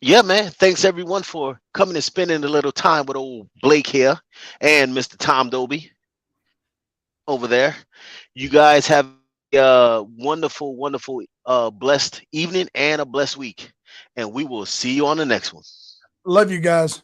Yeah, man. Thanks everyone for coming and spending a little time with old Blake here and Mr. Tom Doby over there. You guys have a wonderful, wonderful, blessed evening and a blessed week. And we will see you on the next one. Love you guys.